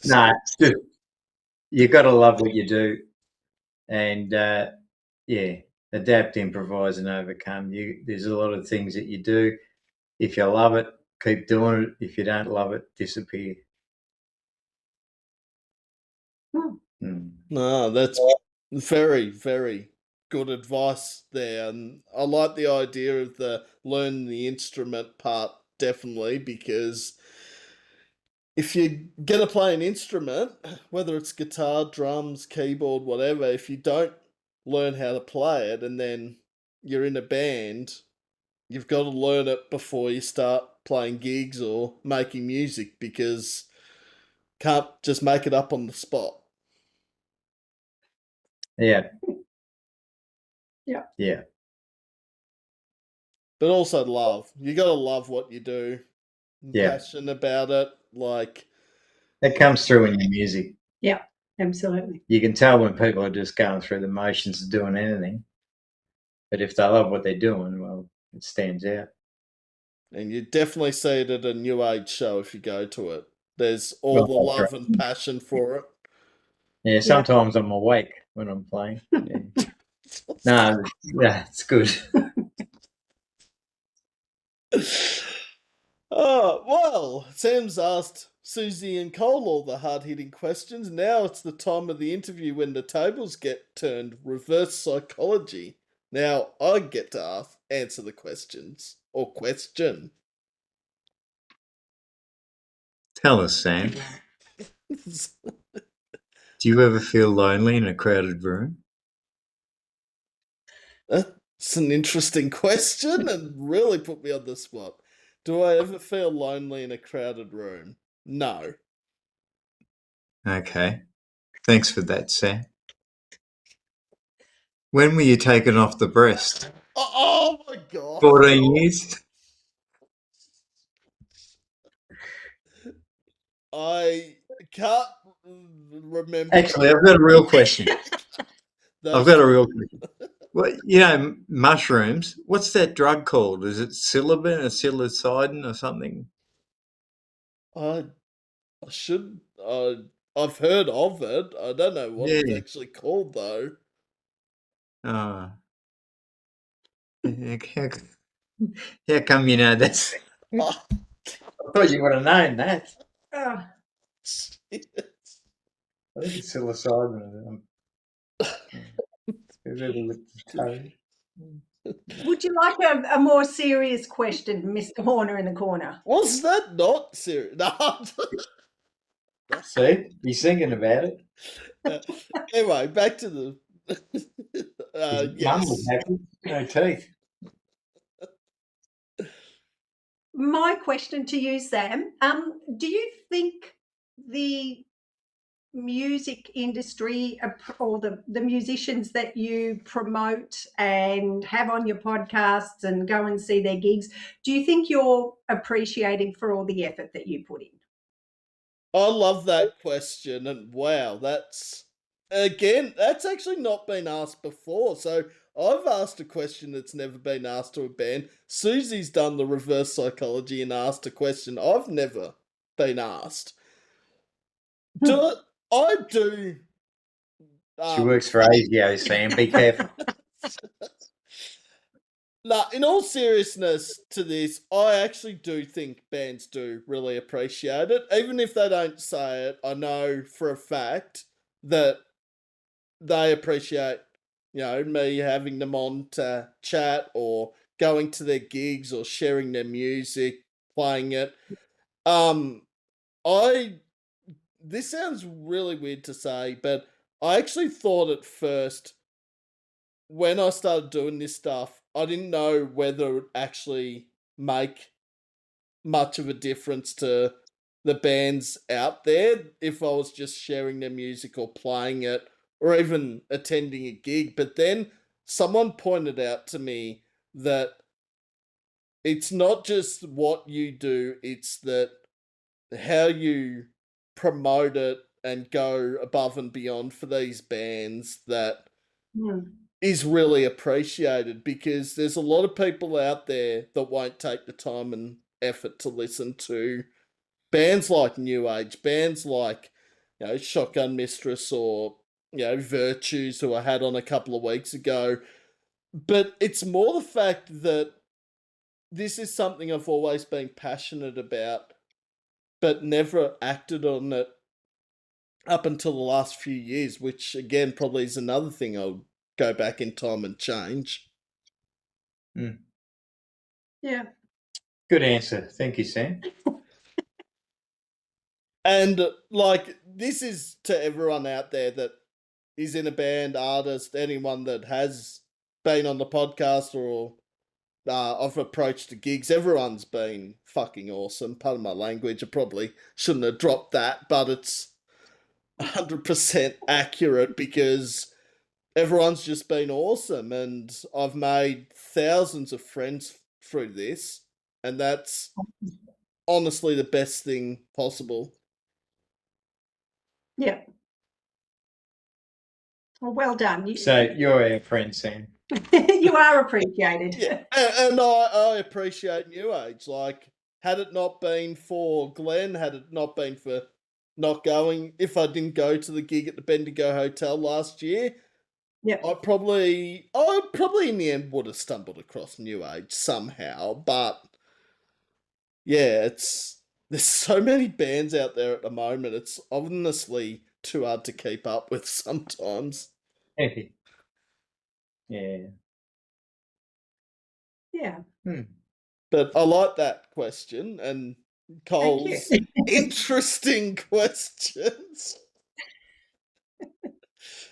[SPEAKER 2] no. You got to love what you do, and adapt, improvise, and overcome. There's a lot of things that you do. If you love it, keep doing it. If you don't love it, disappear.
[SPEAKER 1] No, that's very, very good advice there. And I like the idea of the learn the instrument part, definitely, because if you're going to play an instrument, whether it's guitar, drums, keyboard, whatever, if you don't learn how to play it and then you're in a band, you've got to learn it before you start playing gigs or making music, because can't just make it up on the spot.
[SPEAKER 2] Yeah.
[SPEAKER 3] Yeah.
[SPEAKER 2] Yeah.
[SPEAKER 1] But also love. You got to love what you do. And
[SPEAKER 2] Yeah.
[SPEAKER 1] passion about it. Like,
[SPEAKER 2] That comes through in your music.
[SPEAKER 3] Yeah, absolutely.
[SPEAKER 2] You can tell when people are just going through the motions of doing anything. But if they love what they're doing, well, it stands out.
[SPEAKER 1] and you definitely see it at a new age show if you go to it. There's all the love and passion for it.
[SPEAKER 2] Yeah, sometimes I'm awake when I'm playing. Yeah. No, yeah, it's good.
[SPEAKER 1] Oh, well, Sam's asked Susie and Cole all the hard hitting questions. Now it's the time of the interview when the tables get turned. Reverse psychology. Now I get to answer the questions. Or question.
[SPEAKER 2] Tell us, Sam, do you ever feel lonely in a crowded room?
[SPEAKER 1] That's an interesting question and really put me on the spot. Do I ever feel lonely in a crowded room? No.
[SPEAKER 2] Okay. Thanks for that, Sam. When were you taken off the breast?
[SPEAKER 1] Oh my god.
[SPEAKER 2] 14 years?
[SPEAKER 1] I can't remember.
[SPEAKER 2] Actually, I've got a real question.
[SPEAKER 1] Those
[SPEAKER 2] I've got a real question. Well, mushrooms, what's that drug called? Is it psilocybin or psilocybin or something?
[SPEAKER 1] I should. I've heard of it. I don't know what it's
[SPEAKER 2] Yeah.
[SPEAKER 1] actually called though.
[SPEAKER 2] Oh. How come you know that's...
[SPEAKER 1] Oh,
[SPEAKER 2] I thought you would have known that.
[SPEAKER 1] shit.
[SPEAKER 2] I think it's psilocybin.
[SPEAKER 3] Would you like a more serious question, Mr. Horner in the corner?
[SPEAKER 1] Was that not serious? No.
[SPEAKER 2] See, he's thinking about it.
[SPEAKER 1] Anyway, back to the.
[SPEAKER 2] His mum was
[SPEAKER 1] Yes.
[SPEAKER 2] happy. No teeth.
[SPEAKER 3] My question to you, Sam, do you think the music industry or the musicians that you promote and have on your podcasts and go and see their gigs, do you think you're appreciating for all the effort that you put in?
[SPEAKER 1] I love that question, and wow, that's actually not been asked before. So I've asked a question that's never been asked to a band. Susie's done the reverse psychology and asked a question I've never been asked. Do I do?
[SPEAKER 2] She works for ASIO, Sam. Be careful.
[SPEAKER 1] Nah, in all seriousness to this, I actually do think bands do really appreciate it. Even if they don't say it, I know for a fact that they appreciate, me having them on to chat or going to their gigs or sharing their music, playing it. This sounds really weird to say, but I actually thought at first when I started doing this stuff, I didn't know whether it would actually make much of a difference to the bands out there if I was just sharing their music or playing it or even attending a gig. But then someone pointed out to me that it's not just what you do, it's that how you promote it and go above and beyond for these bands that is really appreciated, because there's a lot of people out there that won't take the time and effort to listen to bands like New Age, bands like, Shotgun Mistress or, Virtues, who I had on a couple of weeks ago. But it's more the fact that this is something I've always been passionate about, but never acted on it up until the last few years, which again probably is another thing I'll go back in time and change.
[SPEAKER 3] Yeah.
[SPEAKER 2] Good answer. Thank you, Sam.
[SPEAKER 1] And this is to everyone out there that is in a band, artist, anyone that has been on the podcast or I've approached the gigs. Everyone's been fucking awesome. Pardon my language. I probably shouldn't have dropped that, but it's 100% accurate because everyone's just been awesome, and I've made thousands of friends through this, and that's honestly the best thing possible.
[SPEAKER 3] Yeah. Well done.
[SPEAKER 2] So you're our friend, Sam.
[SPEAKER 3] You are appreciated.
[SPEAKER 1] Yeah, and I appreciate New Age. Had it not been for Glenn, had it not been for not going, if I didn't go to the gig at the Bendigo Hotel last year, I probably in the end would have stumbled across New Age somehow. But yeah, there's so many bands out there at the moment. It's honestly too hard to keep up with sometimes.
[SPEAKER 2] Yeah.
[SPEAKER 3] Yeah.
[SPEAKER 1] But I like that question and Cole's interesting questions.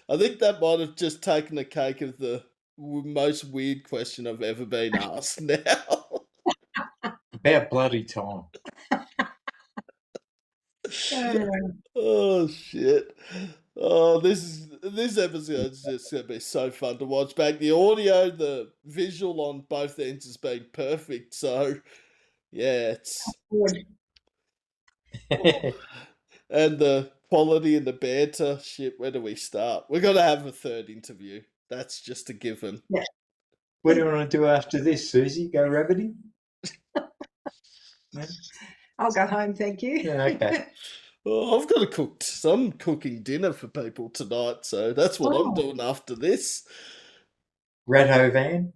[SPEAKER 1] I think that might have just taken the cake of the most weird question I've ever been asked now.
[SPEAKER 2] About bloody time.
[SPEAKER 1] Oh shit. Oh, this episode is just gonna be so fun to watch back. The audio, the visual on both ends has been perfect. So yeah, it's and the quality and the banter. Shit, where do we start? We're gonna have a third interview. That's just a given.
[SPEAKER 3] Yeah.
[SPEAKER 2] What do you want to do after this, Susie? Go rabbiting? No?
[SPEAKER 3] I'll go home, thank you.
[SPEAKER 2] Yeah, okay.
[SPEAKER 1] Oh, I've got to cook. I'm cooking dinner for people tonight, so that's what I'm doing after this.
[SPEAKER 2] Ratho van?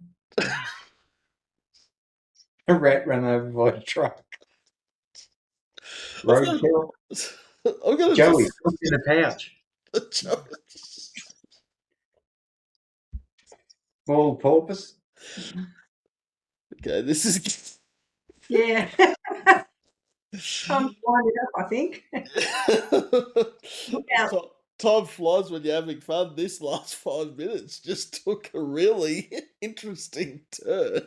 [SPEAKER 2] A rat run over by a truck. Roadkill?
[SPEAKER 1] I'm gonna
[SPEAKER 2] Joey, cooked in a pouch. Bald porpoise?
[SPEAKER 1] Okay, this is...
[SPEAKER 3] Yeah. Time to wind it up, I think.
[SPEAKER 1] Time flies when you're having fun. This last 5 minutes just took a really interesting turn.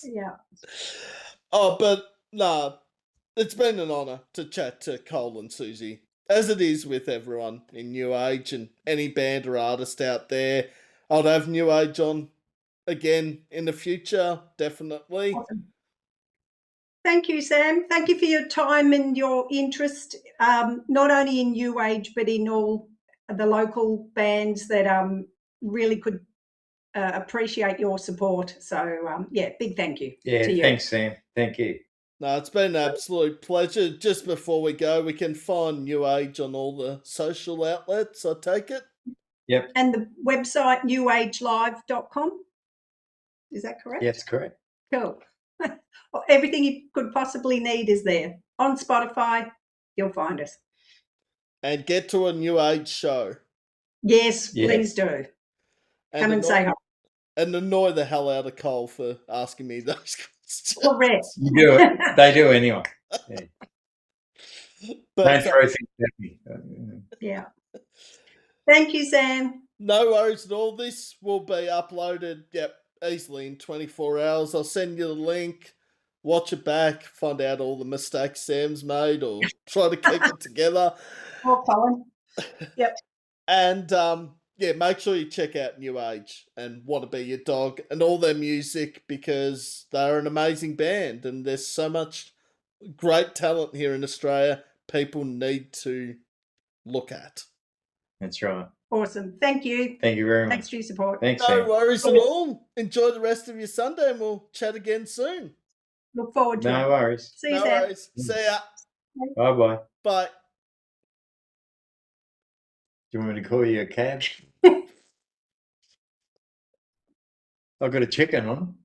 [SPEAKER 3] Yeah.
[SPEAKER 1] Oh, but nah, it's been an honour to chat to Col and Suzi, as it is with everyone in New Age and any band or artist out there. I'll have New Age on again in the future, definitely.
[SPEAKER 3] Awesome. Thank you, Sam. Thank you for your time and your interest, not only in New Age, but in all the local bands that really could appreciate your support. So, big thank you to you.
[SPEAKER 2] Thanks, Sam. Thank you.
[SPEAKER 1] No, it's been an absolute pleasure. Just before we go, we can find New Age on all the social outlets, I take it?
[SPEAKER 2] Yep.
[SPEAKER 3] And the website, newagelive.com. Is that correct?
[SPEAKER 2] Yeah, that's correct.
[SPEAKER 3] Cool. Well, everything you could possibly need is there. On Spotify, you'll find us.
[SPEAKER 1] And get to a New Age show.
[SPEAKER 3] Yes, please do. Come and say hi.
[SPEAKER 1] And annoy the hell out of Cole for asking me those questions.
[SPEAKER 3] Correct.
[SPEAKER 2] You do it. They do anyway. Yeah.
[SPEAKER 1] But
[SPEAKER 2] Don't throw things at me.
[SPEAKER 3] Yeah. Thank you, Sam.
[SPEAKER 1] no worries at all. This will be uploaded, easily in 24 hours. I'll send you the link. Watch it back, find out all the mistakes Sam's made, or try to keep it together.
[SPEAKER 3] Or Colin. Yep.
[SPEAKER 1] And make sure you check out New Age and Want to Be Your Dog and all their music, because they're an amazing band and there's so much great talent here in Australia people need to look at.
[SPEAKER 2] That's right.
[SPEAKER 3] Awesome. Thank you.
[SPEAKER 2] Thank you very much.
[SPEAKER 3] Thanks for your support.
[SPEAKER 2] Thanks,
[SPEAKER 1] No
[SPEAKER 2] Sam.
[SPEAKER 1] worries at all. Enjoy the rest of your Sunday and we'll chat again soon.
[SPEAKER 3] Look forward to
[SPEAKER 2] No
[SPEAKER 3] it.
[SPEAKER 2] worries.
[SPEAKER 3] See you,
[SPEAKER 1] No
[SPEAKER 3] Sam.
[SPEAKER 1] worries. See ya.
[SPEAKER 2] Bye-bye.
[SPEAKER 1] Bye.
[SPEAKER 2] Do you want me to call you a cab? I've got a chicken on.